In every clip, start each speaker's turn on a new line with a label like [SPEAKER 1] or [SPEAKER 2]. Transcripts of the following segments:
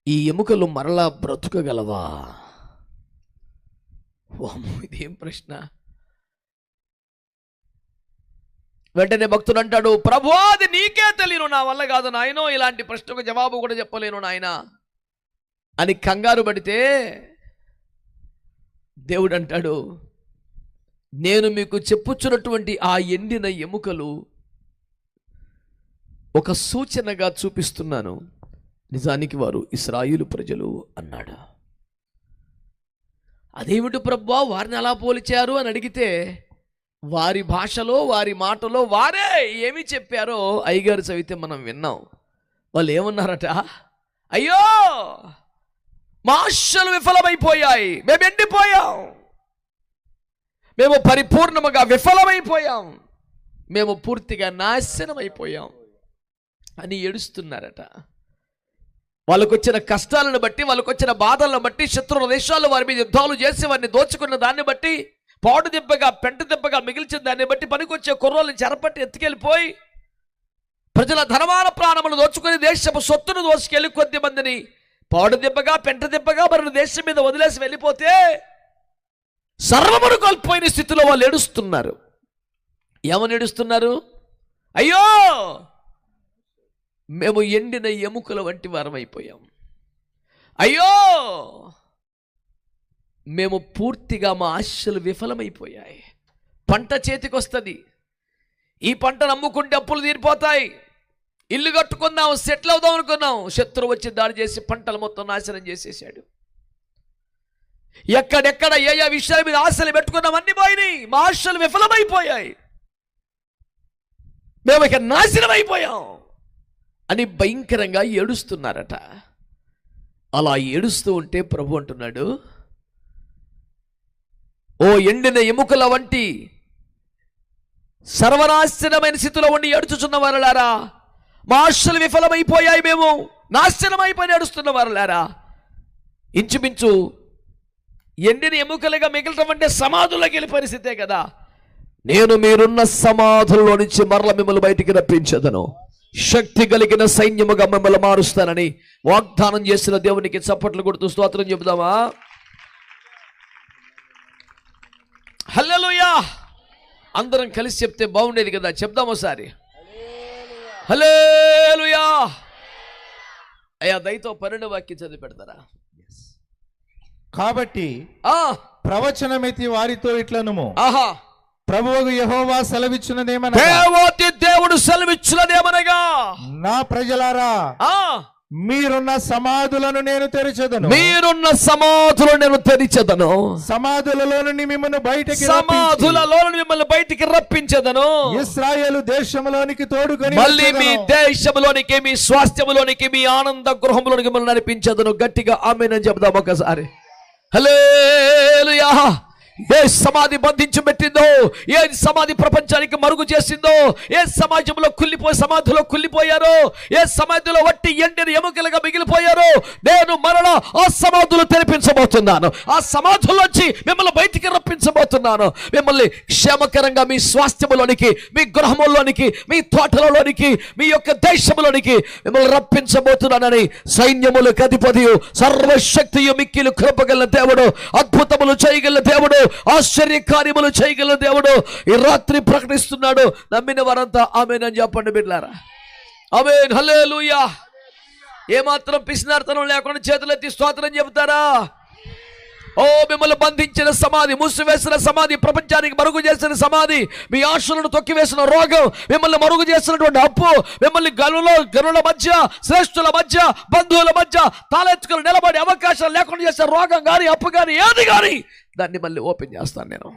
[SPEAKER 1] ఈ ఎముకలు మరలా బ్రతుకగలవా? ఇదేం ప్రశ్న. వెంటనే భక్తుడు అంటాడు, ప్రభు అది నీకే తెలియను, నా వల్ల కాదు నాయనో, ఇలాంటి ప్రశ్నకు జవాబు కూడా చెప్పలేను నాయన అని కంగారు పడితే దేవుడు అంటాడు, నేను మీకు చెప్పుచున్నటువంటి ఆ ఎండిన ఎముకలు ఒక సూచనగా చూపిస్తున్నాను, నిజానికి వారు ఇశ్రాయేలు ప్రజలు అన్నాడు. అదేమిటి ప్రభువా, వారిని ఎలా పోల్చారు అని అడిగితే, వారి భాషలో వారి మాటలో వారే ఏమి చెప్పారో అయ్యగారు చదివితే మనం విన్నాం. వాళ్ళు ఏమన్నారట, అయ్యో మా ఆశలు విఫలమైపోయాయి, మేము ఎండిపోయాం, మేము పరిపూర్ణముగా విఫలమైపోయాం, మేము పూర్తిగా నాశనం అయిపోయాం అని ఏడుస్తున్నారట. వాళ్ళకు వచ్చిన కష్టాలను బట్టి, వాళ్ళకు వచ్చిన బాధలను బట్టి, శత్రువుల దేశాలు వారి మీద యుద్ధాలు చేసి వారిని దోచుకున్న దాన్ని బట్టి, పాడు దెబ్బగా పెంట దెబ్బగా మిగిల్చిన దాన్ని బట్టి, పనికొచ్చే కుర్రోళ్ళని చెరపట్టి ఎత్తుకెళ్ళిపోయి ప్రజల ధనమాన ప్రాణములు దోచుకొని దేశపు సొత్తును దోచుకెళ్ళి కొద్ది మందిని పాడు దెబ్బగా పెంట దెబ్బగా మరి దేశం మీద వదిలేసి వెళ్ళిపోతే సర్వమును కోల్పోయిన స్థితిలో వాళ్ళు ఏడుస్తున్నారు. ఏమని ఏడుస్తున్నారు? అయ్యో మేము ఎండిన ఎముకల వంటి వారం అయిపోయాం, అయ్యో మేము పూర్తిగా మా ఆశలు విఫలమైపోయాయి. పంట చేతికి వస్తుంది, ఈ పంటను అమ్ముకుంటే అప్పులు తీరిపోతాయి, ఇల్లు కట్టుకుందాం, సెటిల్ అవుదాం అనుకున్నాం, శత్రువు వచ్చి దాడి చేసి పంటలు మొత్తం నాశనం చేసేసాడు. ఎక్కడెక్కడ ఏ ఏ విషయాల మీద ఆశలు పెట్టుకున్నాం అన్ని పోయినాయి, మా ఆశలు విఫలమైపోయాయి, మేము ఇక నాశనం అయిపోయాం అని భయంకరంగా ఏడుస్తున్నారట. అలా ఏడుస్తూ ఉంటే ప్రభు అంటున్నాడు, ఓ ఎండిన ఎముకల వంటి సర్వనాశనమైన స్థితిలో ఉండి ఏడుచుచున్న వారలారా, మా ఆశలు విఫలమైపోయాయి, మేము నాశనమైపోయి ఏడుస్తున్న వారలారా, ఇంచుమించు ఎండిన ఎముకలుగా మిగలటం అంటే సమాధుల్లోకి వెళ్ళే పరిస్థితే కదా. నేను మీరున్న సమాధుల్లో నుంచి మరల మిమ్మల్ని బయటికి రప్పించదను, శక్తి కలిగిన సైన్యముగా మిమ్మల్ని మారుస్తానని వాగ్దానం చేసిన దేవునికి చప్పట్లు కొడుతూ స్తోత్రం చెబుదామా? హల్లెలూయా. అందరం కలిసి చెప్తే బాగుండేది కదా, చెప్దాం ఒకసారి. హల్లెలూయా. అయ్యా దయతో 12వ వాక్యం చదివి పెడతారా?
[SPEAKER 2] కాబట్టి ప్రవచనమెత్తి వారితో ఇట్లనుము,
[SPEAKER 1] ఆహా,
[SPEAKER 2] ప్రభువు యెహోవా సెలవిచ్చున్నదేమనగా,
[SPEAKER 1] దేవాతి దేవుడు సెలవిచ్చున్నదేమనగా,
[SPEAKER 2] నా ప్రజలారా మీరున్న సమాధులను నేను తెరిచెదను,
[SPEAKER 1] మీరున్న సమాధులను నేను తెరిచెదను,
[SPEAKER 2] సమాధులలో నుండి మిమ్మల్ని బయటికి
[SPEAKER 1] రప్పించెదను,
[SPEAKER 2] ఇశ్రాయేలు దేశంలోనికి తోడుకొని
[SPEAKER 1] మళ్ళీ మీ దేశంలోనికి, మీ స్వాస్థ్యములోనికి, మీ ఆనంద గృహంలోనికి మిమ్మల్ని నడిపించెదను. గట్టిగా ఆమేన్ అని చెప్దాం ఒకసారి. హల్లెలూయా. ఏ సమాధి బంధించి పెట్టిందో, ఏ సమాధి ప్రపంచానికి మరుగు చేసిందో, ఏ సమాజంలో సమాధిలో కుళ్ళిపోయారో, ఏ సమాధిలో వట్టి ఎండిన ఎముకలుగా మిగిలిపోయారో, నేను మరలా ఆ సమాధులు తెరిపించబోతున్నాను, ఆ సమాధుల్లోంచి మిమ్మల్ని బయటికి రప్పించబోతున్నాను, మిమ్మల్ని క్షేమకరంగా మీ స్వాస్థ్యములోనికి, మీ గృహములోనికి, మీ తోటలలోనికి, మీ యొక్క దేశంలోనికి మిమ్మల్ని రప్పించబోతున్నానని సైన్యములకు అధిపతి, సర్వశక్తియు మిక్కిలు కృపగల దేవుడు, అద్భుతములు చేయగల దేవుడు, ఆశ్చర్య కార్యములు చేయగల దేవుడు ఈ రాత్రి ప్రకటిస్తున్నాడు. నమ్మిన వారంతా ఆమేన్ అని చెప్పండి బిడ్డలారా. ఆమేన్. హల్లెలూయా. ఏమాత్రం పిసినార్తనం లేకుండా చేతులెత్తి స్తోత్రం చెబుతారా? ఓ మిమ్మల్ని బంధించిన సమాధి, మూసివేసిన సమాధి, ప్రపంచానికి మరుగు చేసిన సమాధి, మీ ఆశలను తొక్కివేసిన రోగం, మిమ్మల్ని మరుగు చేసినటువంటి అప్పు, మిమ్మల్ని గనుల మధ్య, శ్రేష్ఠుల మధ్య, బంధువుల మధ్య తాళెత్తుకుని నిలబడి అవకాశాలు లేకుండా చేసిన రోగం కానీ, అప్పు కానీ, ఏది కానీ దాన్ని మళ్ళీ ఓపెన్ చేస్తాను, నేను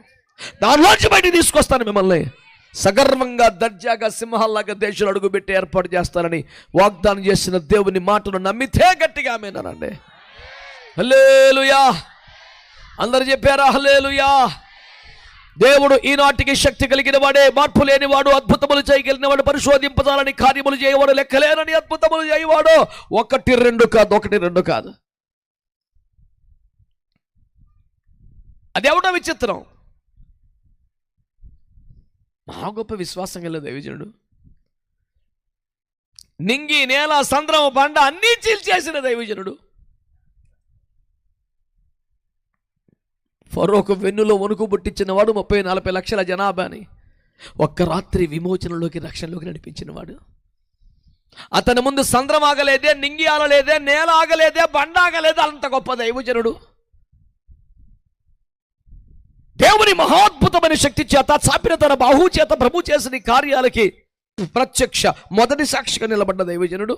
[SPEAKER 1] దానిలోంచి బయటికి తీసుకొస్తాను, మిమ్మల్ని సగర్వంగా దర్జాగా సింహాల్లాగా దేశాలు అడుగుపెట్టి ఏర్పాటు చేస్తానని వాగ్దానం చేసిన దేవుని మాటను నమ్మితే గట్టిగా ఆమేనండి. హల్లెలూయా. అందరు చెప్పారా? హల్లెలూయా. దేవుడు ఈనాటికి శక్తి కలిగిన వాడే, మార్పు లేనివాడు, అద్భుతములు చేయగలిగిన వాడు, పరిశోధింపజాలని కార్యములు చేయవాడు, లెక్కలేనని అద్భుతములు చేయవాడు. 1 2 కాదు, 1 2 కాదు. అదేవిడో విచిత్రం. మహా గొప్ప విశ్వాసం గల దైవజనుడు, నింగి నేల సంద్రం బండ అన్నీ చీల్చేసిన దైవజనుడు, ఫరోకు వెన్నులో వణుకు పుట్టించిన వాడు 30-40 లక్షల జనాభాని ఒక్క రాత్రి విమోచనలోకి, రక్షణలోకి నడిపించినవాడు. అతని ముందు సంద్రం ఆగలేదే, నింగి ఆగలేదే, నేల ఆగలేదే, బండ ఆగలేదే, అంత గొప్ప దైవజనుడు. దేవుని మహాద్భుతమైన శక్తి చేత చాపిన తన బాహు చేత ప్రభు చేసిన కార్యాలకి ప్రత్యక్ష మొదటి సాక్షిగా నిలబడ్డ దైవజనుడు.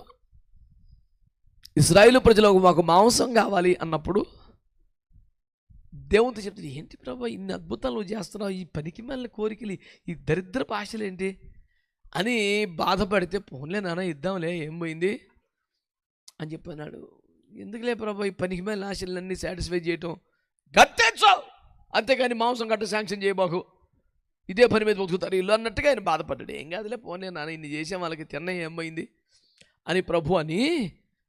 [SPEAKER 1] ఇశ్రాయేలు ప్రజలకు మాకు మాంసం కావాలి అన్నప్పుడు దేవునితో చెప్తుంది, ఏంటి ప్రభు ఇన్ని అద్భుతాలు నువ్వు చేస్తున్నావు, ఈ పనికి మళ్ళీ కోరికలు, ఈ దరిద్ర భాషలు ఏంటి అని బాధపడితే, పోన్లే నాన్న ఇద్దాంలే, ఏం పోయింది అని చెప్పన్నాడు. ఎందుకులే ప్రభు ఈ పనికి మళ్ళీ ఆశలన్నీ సాటిస్ఫై చేయటం, గట్టేచ్చో అంతేగాని మాంసం గట్ట శాంక్షన్ చేయబాకు, ఇదే పని మీద బతుకుతారు ఇల్లు అన్నట్టుగా ఆయన బాధపడ్డాడు. ఏం కాదులే పోనే నాన్న, ఇన్ని చేసే వాళ్ళకి తిన్న ఏమైంది అని ప్రభు అని,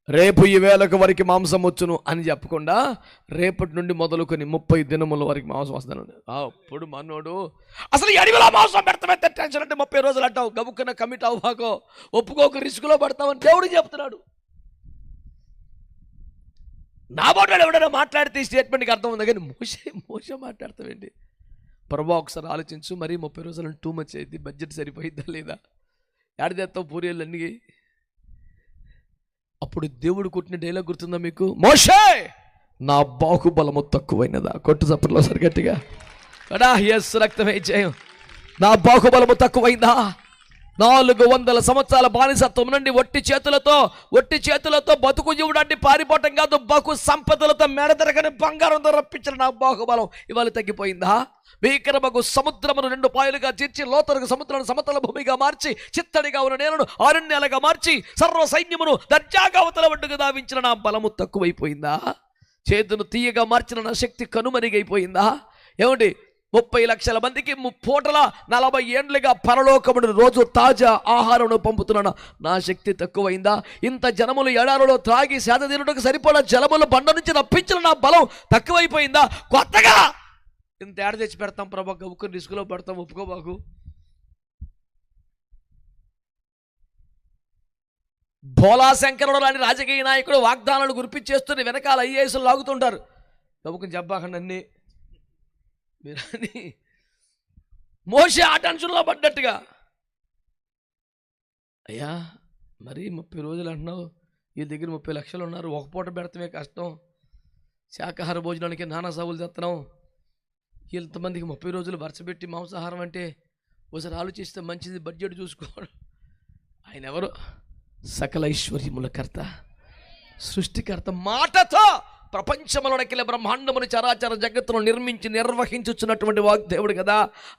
[SPEAKER 1] రేపు ఈ వేళకు వరకు మాంసం వచ్చును అని చెప్పకుండా రేపటి నుండి మొదలుకొని 30 దినముల వరకు మాంసం వస్తాను. అప్పుడు మనోడు అసలు అడవిలో మాంసం పెడతామంటే టెన్షన్ అంటే 30 రోజులు అంటావు, గబుక్కున కమిట్ అవ్వకో, ఒప్పుకోక రిస్కులో పడతామని దేవుడు చెప్తున్నాడు. నా బాటలో ఎవడైనా మాట్లాడితే ఈ స్టేట్మెంట్కి అర్థం ఉంది, కానీ మోసే మాట్లాడతావేంటి ప్రభా? ఒకసారి ఆలోచించు, మరీ 30 రోజులు టూ మచ్ అయింది, బడ్జెట్ సరిపోయిద్దా లేదా, ఏడదేస్తావు పూరీలు అన్నీ. అప్పుడు దేవుడు కొట్టిన డైలాగ్ గుర్తుందా మీకు? మోషే నా బాహుబలము తక్కువైనదా? కొట్టు చప్పట్లో సరి గట్టిగా కదా. ఎస్, రక్తమే జయం. నా బాహుబలము తక్కువైందా? 400 సంవత్సరాల బానిసత్వం నుండి ఒట్టి చేతులతో బతుకు జీవుడాన్ని పారిపోవటం కాదు, బహు సంపదలతో మెడతరగని బంగారంతో రప్పించిన నా బాహుబలం ఇవాళ తగ్గిపోయిందా? భీకరమగు సముద్రమును 2 పాయలుగా చీర్చి, లోతరకు సముద్రాన్ని సమతల భూమిగా మార్చి, చిత్తడిగా ఉన్న నేలను అరణ్యాలుగా మార్చి, సర్వ సైన్యమును దర్జాగా అవతల ఒడ్డుకు దావించిన నా బలము తక్కువైపోయిందా? చేతును తీయగా మార్చిన నా శక్తి కనుమరుగైపోయిందా? ఏమండి, 30 లక్షల మందికి 3 పూటల 40 ఏండ్లుగా పరలోకమును రోజు తాజా ఆహారం పంపుతున్నాను, నా శక్తి తక్కువైందా? ఇంత జనములు ఎడారులో త్రాగి సేదతీరుటకు సరిపడా జలములు బండ నుంచి రప్పించిన నా బలం తక్కువైపోయిందా? కొత్తగా ఇంత ఏడ తెచ్చి పెడతాం ప్రభా, గబుక్కుని రిస్కులో పడతాం, ఒప్పుకోబాకు. భోలాశంకరుడు లాంటి రాజకీయ నాయకుడు వాగ్దానాలు గురిపించేస్తున్న వెనకాల ఐఏఎస్లు లాగుతుంటారు, గబుక్కుని చెప్పాకండి అన్నీ మీరని. మోషే ఆ టెన్షన్లో పడ్డట్టుగా, అయ్యా మరి 30 రోజులు అంటున్నావు, ఈ దగ్గర 30 లక్షలు ఉన్నారు, ఒక పూట పెడతామే కష్టం, శాకాహార భోజనానికి నానా సాగులు తెస్తున్నాం, ఇంతమందికి 30 రోజులు వరుసపెట్టి మాంసాహారం అంటే ఒకసారి ఆలోచిస్తే మంచిది, బడ్జెట్ చూసుకోవడం. ఆయన ఎవరు? సకల ఐశ్వర్యముల కర్త, సృష్టికర్త. మాటతో ప్రపంచంలోకెళ్ళి బ్రహ్మాండముని చరాచర జగత్తును నిర్మించి నిర్వహించుచున్నటువంటి వాగ్దేవుడు కదా.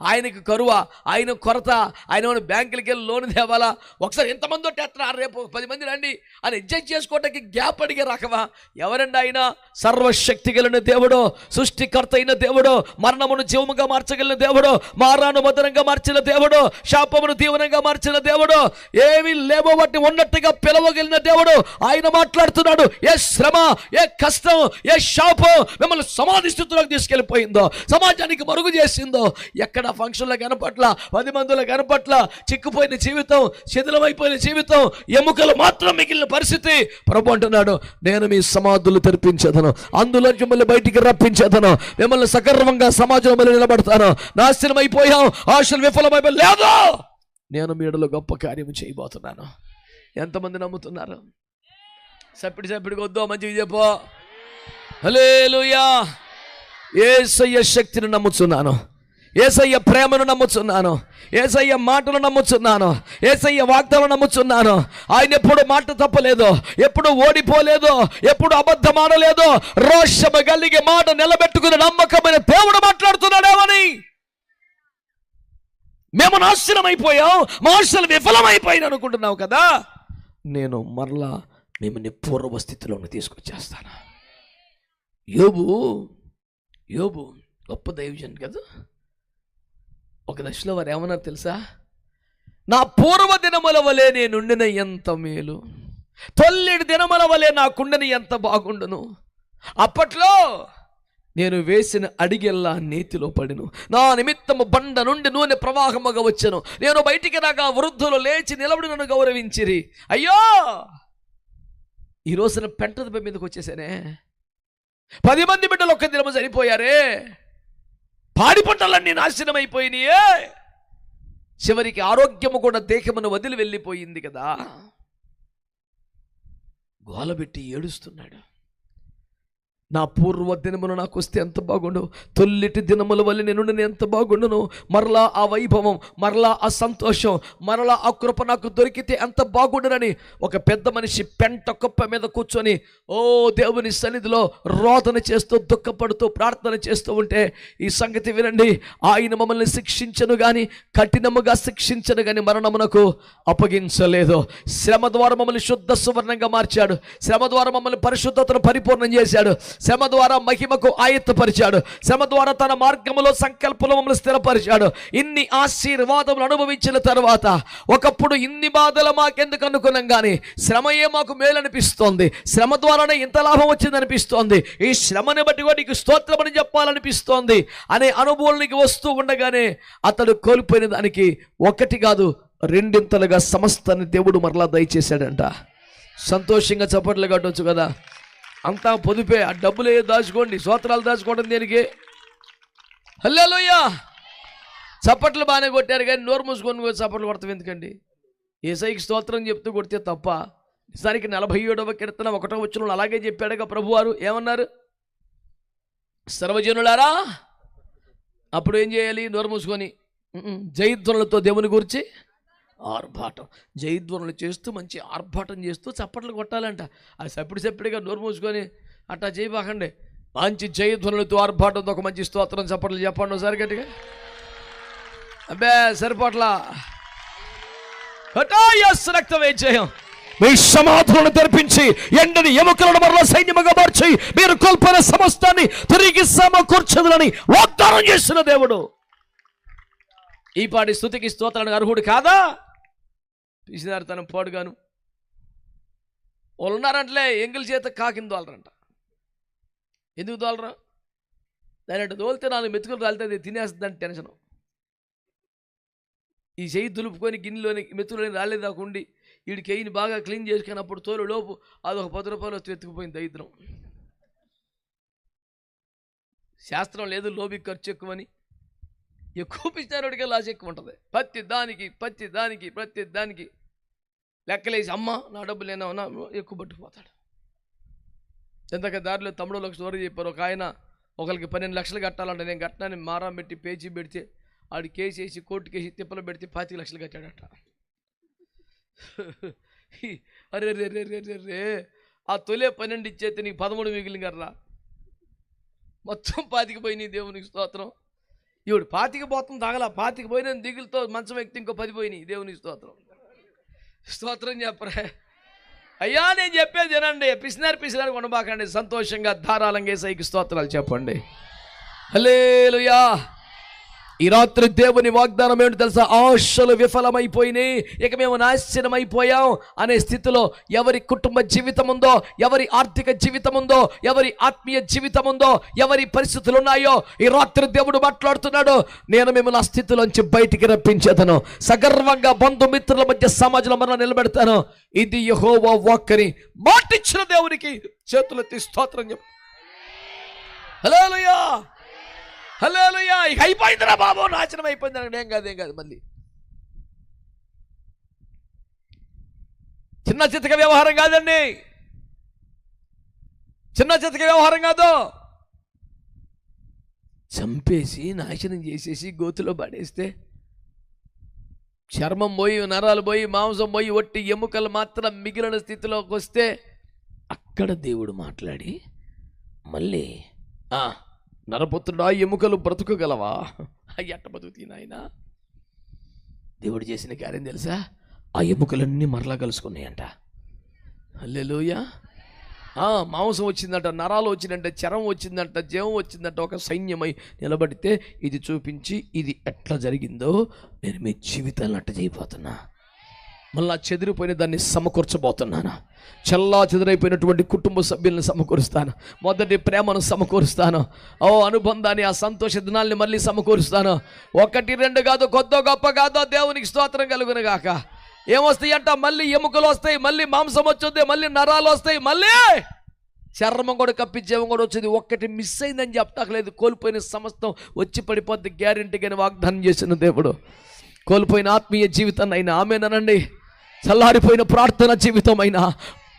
[SPEAKER 1] ఆయనకు కరువ, ఆయన కొరత, ఆయన బ్యాంకులకి వెళ్ళి లోన్ తేవాలా, ఒకసారి ఎంతమంది కొట్టేస్తున్నారు, రేపు 10 మంది రండి అని అడ్జస్ట్ చేసుకోవటానికి గ్యాప్ అడిగే రకమా? ఎవరండి ఆయన? సర్వశక్తి కలిగిన దేవుడు, సృష్టికర్త అయిన దేవుడు, మరణమును జీవముగా మార్చగలిగిన దేవుడు, మారాను మధురంగా మార్చిన దేవుడు, శాపమును దీవనంగా మార్చిన దేవుడు, ఏమి లేవో వాటిని ఉన్నట్టుగా పిలవగలిగిన దేవుడు. ఆయన మాట్లాడుతున్నాడు. ఏ శ్రమ, ఏ కష్టం, ఏ శాపం మిమ్మల్ని సమాధి స్థితిలోకి తీసుకెళ్ళిపోయిందో, సమాజానికి మరుగు చేసిందో, ఎక్కడ ఫంక్షన్లో కనపట్ల, 10 మందిలో కనపట్ల, చిక్కుపోయిన జీవితం, శిథిలమైపోయిన జీవితం, ఎముకలు మాత్రం మిగిలిన పరిస్థితి. ప్రభు అంటున్నాడు, నేను మీ సమాధులు తెరిపించేదను, అందులో మిమ్మల్ని బయటికి రప్పించేదను, మిమ్మల్ని సగర్వంగా సమాజంలో నిలబడతాను. నాశనం అయిపోయాం, ఆశలు విఫలమైపోయి లేదు, నేను మీ ఎడలో గొప్ప కార్యం చేయబోతున్నాను. ఎంతమంది నమ్ముతున్నారు? సప్పిడికి వద్దు, మంచిగా చెప్పు. హల్లెలూయా. యేసయ్య శక్తిని నమ్ముచున్నాను, యేసయ్య ప్రేమను నమ్ముచున్నాను, యేసయ్య మాటలు నమ్ముచున్నాను, యేసయ్య వాగ్దానం నమ్ముచున్నాను. ఆయన ఎప్పుడు మాట తప్పలేదు, ఎప్పుడు ఓడిపోలేదు, ఎప్పుడు అబద్ధం ఆడలేదు. రోషము కలిగి మాట నిలబెట్టుకుని నమ్మకమైన దేవుడు మాట్లాడుతున్నాడేమని. మేము నాశనం అయిపోయాం, మా ఆశలు విఫలమైపోయాయి అనుకుంటున్నావు కదా. నేను మరలా మిమ్మల్ని పూర్వస్థితిలోకి తీసుకొచ్చేస్తాను. యోబు గొప్ప దైవజన్ కదా. ఒక దశలో వారు ఏమన్నారు తెలుసా? నా పూర్వ దినముల వలె నేనుండిన ఎంత మేలు, తొల్లెడి దినముల వలె నాకుండని ఎంత బాగుండును. అప్పట్లో నేను వేసిన అడిగెల్లా నీతిలో పడిను, నా నిమిత్తము బండ నుండి నూనె ప్రవాహముగా వచ్చెను. నేను బయటికి రాగా వృద్ధులు లేచి నిలబడి నన్ను గౌరవించిరి. అయ్యో, ఈ రోజున పెంట దెబ్బ మీదకి వచ్చేసానే. 10 మంది బిడ్డలు ఒక్క దినము చనిపోయారే. పాడి పంటలన్నీ నాశనం అయిపోయినాయే. చివరికి ఆరోగ్యము కూడా దేహమును వదిలి వెళ్ళిపోయింది కదా. గోలబెట్టి ఏడుస్తున్నాడు. నా పూర్వ దినములు నాకు వస్తే ఎంత బాగుండు, తొల్లిటి దినముల వల్ల నేను ఎంత బాగుండును, మరలా ఆ వైభవం, మరలా ఆ సంతోషం, మరలా ఆ కృప నాకు దొరికితే ఎంత బాగుండునని ఒక పెద్ద మనిషి పెంట కుప్ప మీద కూర్చొని దేవుని సన్నిధిలో రోదన చేస్తూ దుఃఖపడుతూ ప్రార్థన చేస్తూ ఉంటే, ఈ సంగతి వినండి, ఆయన మమ్మల్ని శిక్షించను గాని, కఠినముగా శిక్షించను గాని మరణమునకు అప్పగించలేదు. శ్రమ ద్వారా మమ్మల్ని శుద్ధ సువర్ణంగా మార్చాడు. శ్రమ ద్వారా మమ్మల్ని పరిశుద్ధతను పరిపూర్ణం చేశాడు. శ్రమ ద్వారా మహిమకు ఆయత్తపరిచాడు. శ్రమ ద్వారా తన మార్గములో సంకల్పంలో మమ్మల్ని స్థిరపరిచాడు. ఇన్ని ఆశీర్వాదములు అనుభవించిన తర్వాత ఒకప్పుడు ఇన్ని బాధలు మాకెందుకు అనుకున్నాం కానీ శ్రమయే మాకు మేలు అనిపిస్తోంది. శ్రమ ద్వారానే ఇంత లాభం వచ్చింది అనిపిస్తోంది. ఈ శ్రమని బట్టి కూడా నీకు స్తోత్రమని చెప్పాలనిపిస్తోంది అనే అనుభవానికి వస్తూ ఉండగానే అతడు కోల్పోయిన దానికి ఒకటి కాదు రెండింతలుగా సమస్తాన్ని దేవుడు మరలా దయచేశాడంట. సంతోషంగా చప్పట్లు కట్టవచ్చు కదా. అంతా పొదుపే, ఆ డబ్బులు దాచుకోండి, స్తోత్రాలు దాచుకోవడం దేనికి? హల్లెలూయా. చప్పట్లు బాగానే కొట్టారు కానీ నోరు మూసుకొని చప్పట్లు కొడతాం ఎందుకండి? యేసయ్యకి స్తోత్రం చెప్తూ కొడితే తప్ప. నిజానికి 47వ కీర్తన 1వ వచనంలో అలాగే చెప్పాడుగా ప్రభువారు. ఏమన్నారు? సర్వజనులారా. అప్పుడు ఏం చేయాలి? నోరు మూసుకొని జయధ్వనులతో దేవుని గురించి ఆర్భాటం, జయధ్వనులు చేస్తూ మంచి ఆర్భాటం చేస్తూ చప్పట్లు కొట్టాలంట. అది సప్పుడిగా నోరు మూసుకొని అట్టా చేయబాకండి. మంచి జయధ్వనులతో ఆర్భాటంతో ఒక మంచి స్తోత్రం చప్పట్లు చెప్పండి ఒకసారి గట్టిగా. అబ్బే సరిపోట్లా. రక్తమే జయం. మీ సమాధులను తెరిపించి ఎండని ఎముకలను మరలా సైన్యముగా మార్చి మీరు కోల్పోయిన సమస్తాన్ని తిరిగి సమకూర్చదులని వాగ్దానం చేసిన దేవుడు ఈ పాటి స్తుతికి స్తోత్రానికి అర్హుడు కాదా? పిసినారు తన పాడుగాను వాళ్ళు ఉన్నారంటలే, ఎంగిల్ చేత కాకిని దోలరంట. ఎందుకు దోలరా? దాని అంటే దోలితే 4 మెతుకులు కాలితే తినేస్తుందని టెన్షను. ఈ చెయ్యి దులుపుకొని గిన్నెలోని మెతుకులోని రాలేదాకుండి వీడి కేయిని బాగా క్లీన్ చేసుకున్నప్పుడు తోలు లోపు అదొక 10 రూపాయలు వచ్చి ఎత్తుకుపోయింది దరిద్రం. శాస్త్రం లేదు లోబి ఖర్చు ఎక్కువని. ఎక్కువ పిచ్చినారోడికే లాస్ ఎక్కువ ఉంటుంది. ప్రతి దానికి లెక్కలేసి అమ్మ నా డబ్బులు ఏమన్నా ఎక్కువ పట్టుకుపోతాడు. ఎంతక దారిలో తమ్ముడు ఒక స్టోరీ చెప్పారు. ఒక ఆయన ఒకరికి 12 లక్షలు కట్టాలంటే నేను కట్టాలని మారం పెట్టి పేచీ పెడితే ఆడు కేసు వేసి కోర్టు కేసి తిప్పలు పెడితే 25 లక్షలు కట్టాడట. అరే రే రే రే రే రే ఆ తొలే 12 ఇచ్చేస్తే నీకు 13 మిగిలిన కర్రా, మొత్తం 25 పోయినాయి. దేవునికి స్తోత్రం. ఇవిడు 25 పోతుంది తాగల, 25 పోయిన దిగులతో మంచం వ్యక్తి ఇంకో 10 పోయినాయి. దేవునికి స్తోత్రం. స్తోత్రం చెప్పరా అయ్యా. నేను చెప్పేది వినండి, పిసినారు కొనబాకండి. సంతోషంగా ధారాళంగా యేసయ్యకి స్తోత్రాలు చెప్పండి. హల్లెలూయా. ఈ రాత్రి దేవుని వాగ్దానం ఏంటో తెలుసా? ఆశలు విఫలమైపోయినాయి, ఇక మేము నాశనమైపోయాం అనే స్థితిలో ఎవరి కుటుంబ జీవితం ఉందో, ఎవరి ఆర్థిక జీవితం ఉందో, ఎవరి ఆత్మీయ జీవితం ఉందో, ఎవరి పరిస్థితులు ఉన్నాయో ఈ రాత్రి దేవుడు మాట్లాడుతున్నాడు. నేను మిమ్మల్ని ఆ స్థితిలోంచి బయటికి రప్పించేదను. సగర్వంగా బంధుమిత్రుల మధ్య సమాజంలో మనం నిలబెడతాను. ఇది యెహోవా వాక్ అని మాటిచ్చిన దేవునికి చేతులెత్తి స్తోత్రం చెప్పు. హల్లెలూయా. హల్లెలూయా. ఇక అయిపోయిందిరా బాబు, నాశనం అయిపోయింది. ఏం కాదు మళ్ళీ చిన్న చిత్తక వ్యవహారం కాదండి, చిన్న చిత్తక వ్యవహారం కాదు. చంపేసి నాశనం చేసేసి గోతులో పడేస్తే చర్మం పోయి, నరాలు పోయి, మాంసం పోయి, ఒట్టి ఎముకలు మాత్రం మిగిలిన స్థితిలోకి వస్తే అక్కడ దేవుడు మాట్లాడి మళ్ళీ నరపుత్రుడా ఎముకలు బ్రతుకగలవా? ఎట్ట బతుకుతీ నాయన? దేవుడు చేసిన కార్యం తెలుసా? ఆ ఎముకలన్నీ మరలా కలుసుకున్నాయంట. హల్లెలూయా. మాంసం వచ్చిందంట, నరాలు వచ్చిందంట, చర్మం వచ్చిందంట, జీవం వచ్చిందంట. ఒక సైన్యమై నిలబడితే ఇది చూపించి ఇది ఎట్లా జరిగిందో నేను మీ జీవితాలను అట్ట చేయబోతున్నా. మళ్ళా చెదిరిపోయిన దాన్ని సమకూర్చబోతున్నాను. చల్లా చెదిరైపోయినటువంటి కుటుంబ సభ్యులను సమకూరుస్తాను. మొదటి ప్రేమను సమకూరుస్తాను. అనుబంధాన్ని, ఆ సంతోష దినాల్ని మళ్ళీ సమకూరుస్తాను. 1, 2 కాదు, కొద్దో గొప్ప కాదో. దేవునికి స్తోత్రం కలుగును గాక. ఏమొస్తాయి అంట? మళ్ళీ ఎముకలు వస్తాయి, మళ్ళీ మాంసం వచ్చుద్ది, మళ్ళీ నరాలు వస్తాయి, మళ్ళీ చర్మం కూడా కప్పి జీవం కూడా వచ్చేది. ఒక్కటి మిస్ అయిందని చెప్పట్లేదు. కోల్పోయిన సమస్తం వచ్చి పడిపోద్ది గ్యారెంటీగానే వాగ్దానం చేసిన దేవుడు. కోల్పోయిన ఆత్మీయ జీవితాన్ని అయినా ఆమెనండి, చల్లారిపోయిన ప్రార్థన జీవితం అయినా,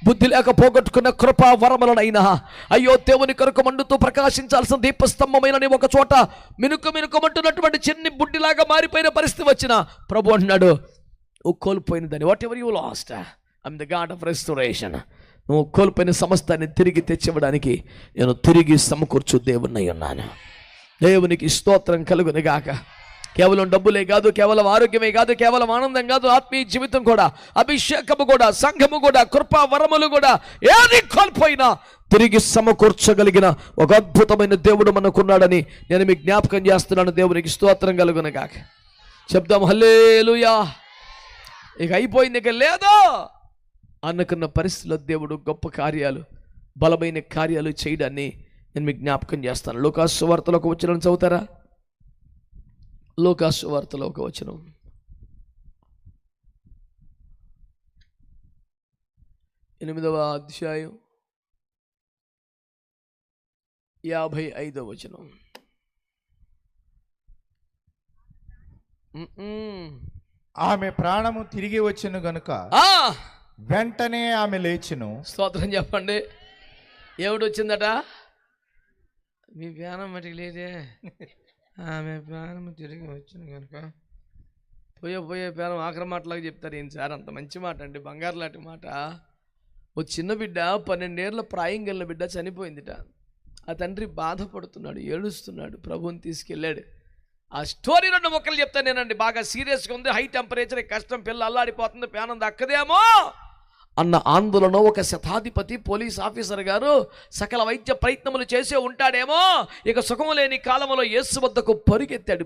[SPEAKER 1] బుద్ధి లేక పోగొట్టుకున్న కృపా వరములనైనా, అయ్యో దేవుని కొరకు మండుతూ ప్రకాశించాల్సిన దీపస్తంభమైన ఒక చోట మినుకమంటున్నటువంటి చిన్ని బుడ్డిలాగా మారిపోయిన పరిస్థితి వచ్చిన ప్రభు అంటున్నాడు, నువ్వు కోల్పోయిన దాన్ని, what ever you last, I'm the God of restoration. నువ్వు కోల్పోయిన సమస్తాన్ని తిరిగి తెచ్చివ్వడానికి నేను తిరిగి సమకూర్చు దేవుణ్ణి ఉన్నాను. దేవునికి స్తోత్రం కలుగును గాక. కేవలం డబ్బులే కాదు, కేవలం ఆరోగ్యమే కాదు, కేవలం ఆనందం కాదు, ఆత్మీయ జీవితం కూడా, అభిషేకము కూడా, సంఘము కూడా, కృపా వరములు కూడా, ఏది కోల్పోయినా తిరిగి సమకూర్చగలిగిన ఒక అద్భుతమైన దేవుడు మనకున్నాడని నేను మీకు జ్ఞాపకం చేస్తున్నాను. దేవునికి స్తోత్రం కలుగును గాక. చెప్దాం హల్లెలూయా. ఇక అయిపోయింది, ఇక లేదు అనుకున్న పరిస్థితుల్లో దేవుడు గొప్ప కార్యాలు, బలమైన కార్యాలు చేయడాన్ని నేను మీకు జ్ఞాపకం చేస్తాను. లూకాసు సువార్తలో ఒక వచనం చదువుతారా? లూకాసు సువార్తలో ఒక వచనం, 8వ అధ్యాయం 55వ వచనం.
[SPEAKER 2] ఆమె ప్రాణము తిరిగి వచ్చెను గనుక వెంటనే ఆమె లేచెను.
[SPEAKER 1] స్తోత్రం చెప్పండి. ఏమిటి వచ్చిందట? మీ ప్రాణం మటుకు లేదే, ఆమె ప్రాణం తిరిగి వచ్చాను కనుక. పోయే ప్రాణం ఆఖరి మాటలాగా చెప్తారు. ఏం సార్ అంత మంచి మాట అండి, బంగారు లాంటి మాట. ఓ చిన్న బిడ్డ, 12 ఏళ్ల ప్రాయం గల బిడ్డ చనిపోయిందిట. ఆ తండ్రి బాధపడుతున్నాడు, ఏడుస్తున్నాడు, ప్రభువుని తీసుకెళ్ళాడు. ఆ స్టోరీ 2 ముక్కలు చెప్తాను నేనండి. బాగా సీరియస్గా ఉంది, హై టెంపరేచర్, కష్టం, పిల్ల అల్లాడిపోతుంది, ప్రాణం దక్కదేమో అన్న ఆందోళన ఒక శతాధిపతి పోలీస్ ఆఫీసర్ గారు సకల వైద్య ప్రయత్నములు చేసే ఉంటాడేమో. ఇక సుఖం లేని కాలంలో యేసు వద్దకు పరిగెత్తాడు.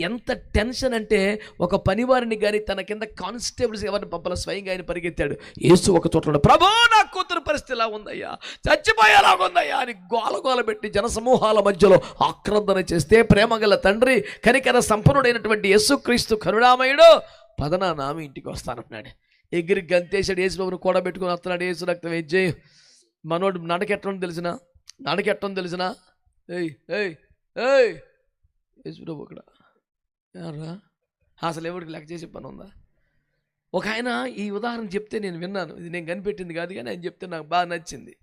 [SPEAKER 1] ఎంత టెన్షన్ అంటే, ఒక పనివారిని కానీ తన కింద కానిస్టేబుల్స్ ఎవరిని పంపాల, స్వయంగా ఆయన పరిగెత్తాడు. యేసు ఒక చోట, ప్రభు నా కూతురు పరిస్థితి ఇలా ఉందయ్యా, చచ్చిపోయేలాగుందయ్యా అని గోలగోల పెట్టి జనసమూహాల మధ్యలో ఆక్రందన చేస్తే, ప్రేమగల తండ్రి, కనికర సంపన్నుడైనటువంటి యేసుక్రీస్తు కరుణామయుడు, పదనా నామి ఇంటికి వస్తానన్నాడు. ఎగిరి గంతేశాడు. యేసుబాబును కూడబెట్టుకుని వస్తున్నాడు. యేసు రక్తం వేజ్జేయి. మనోడు నడకెట్టడం తెలిసిన యేసుబాబు అక్కడ ఎవరా అసలు ఎవరికి లెక్క చేసే పని ఉందా? ఒక ఆయన ఈ ఉదాహరణ చెప్తే నేను విన్నాను, ఇది నేను కనిపెట్టింది కాదు, కానీ ఆయన చెప్తే నాకు బాగా నచ్చింది.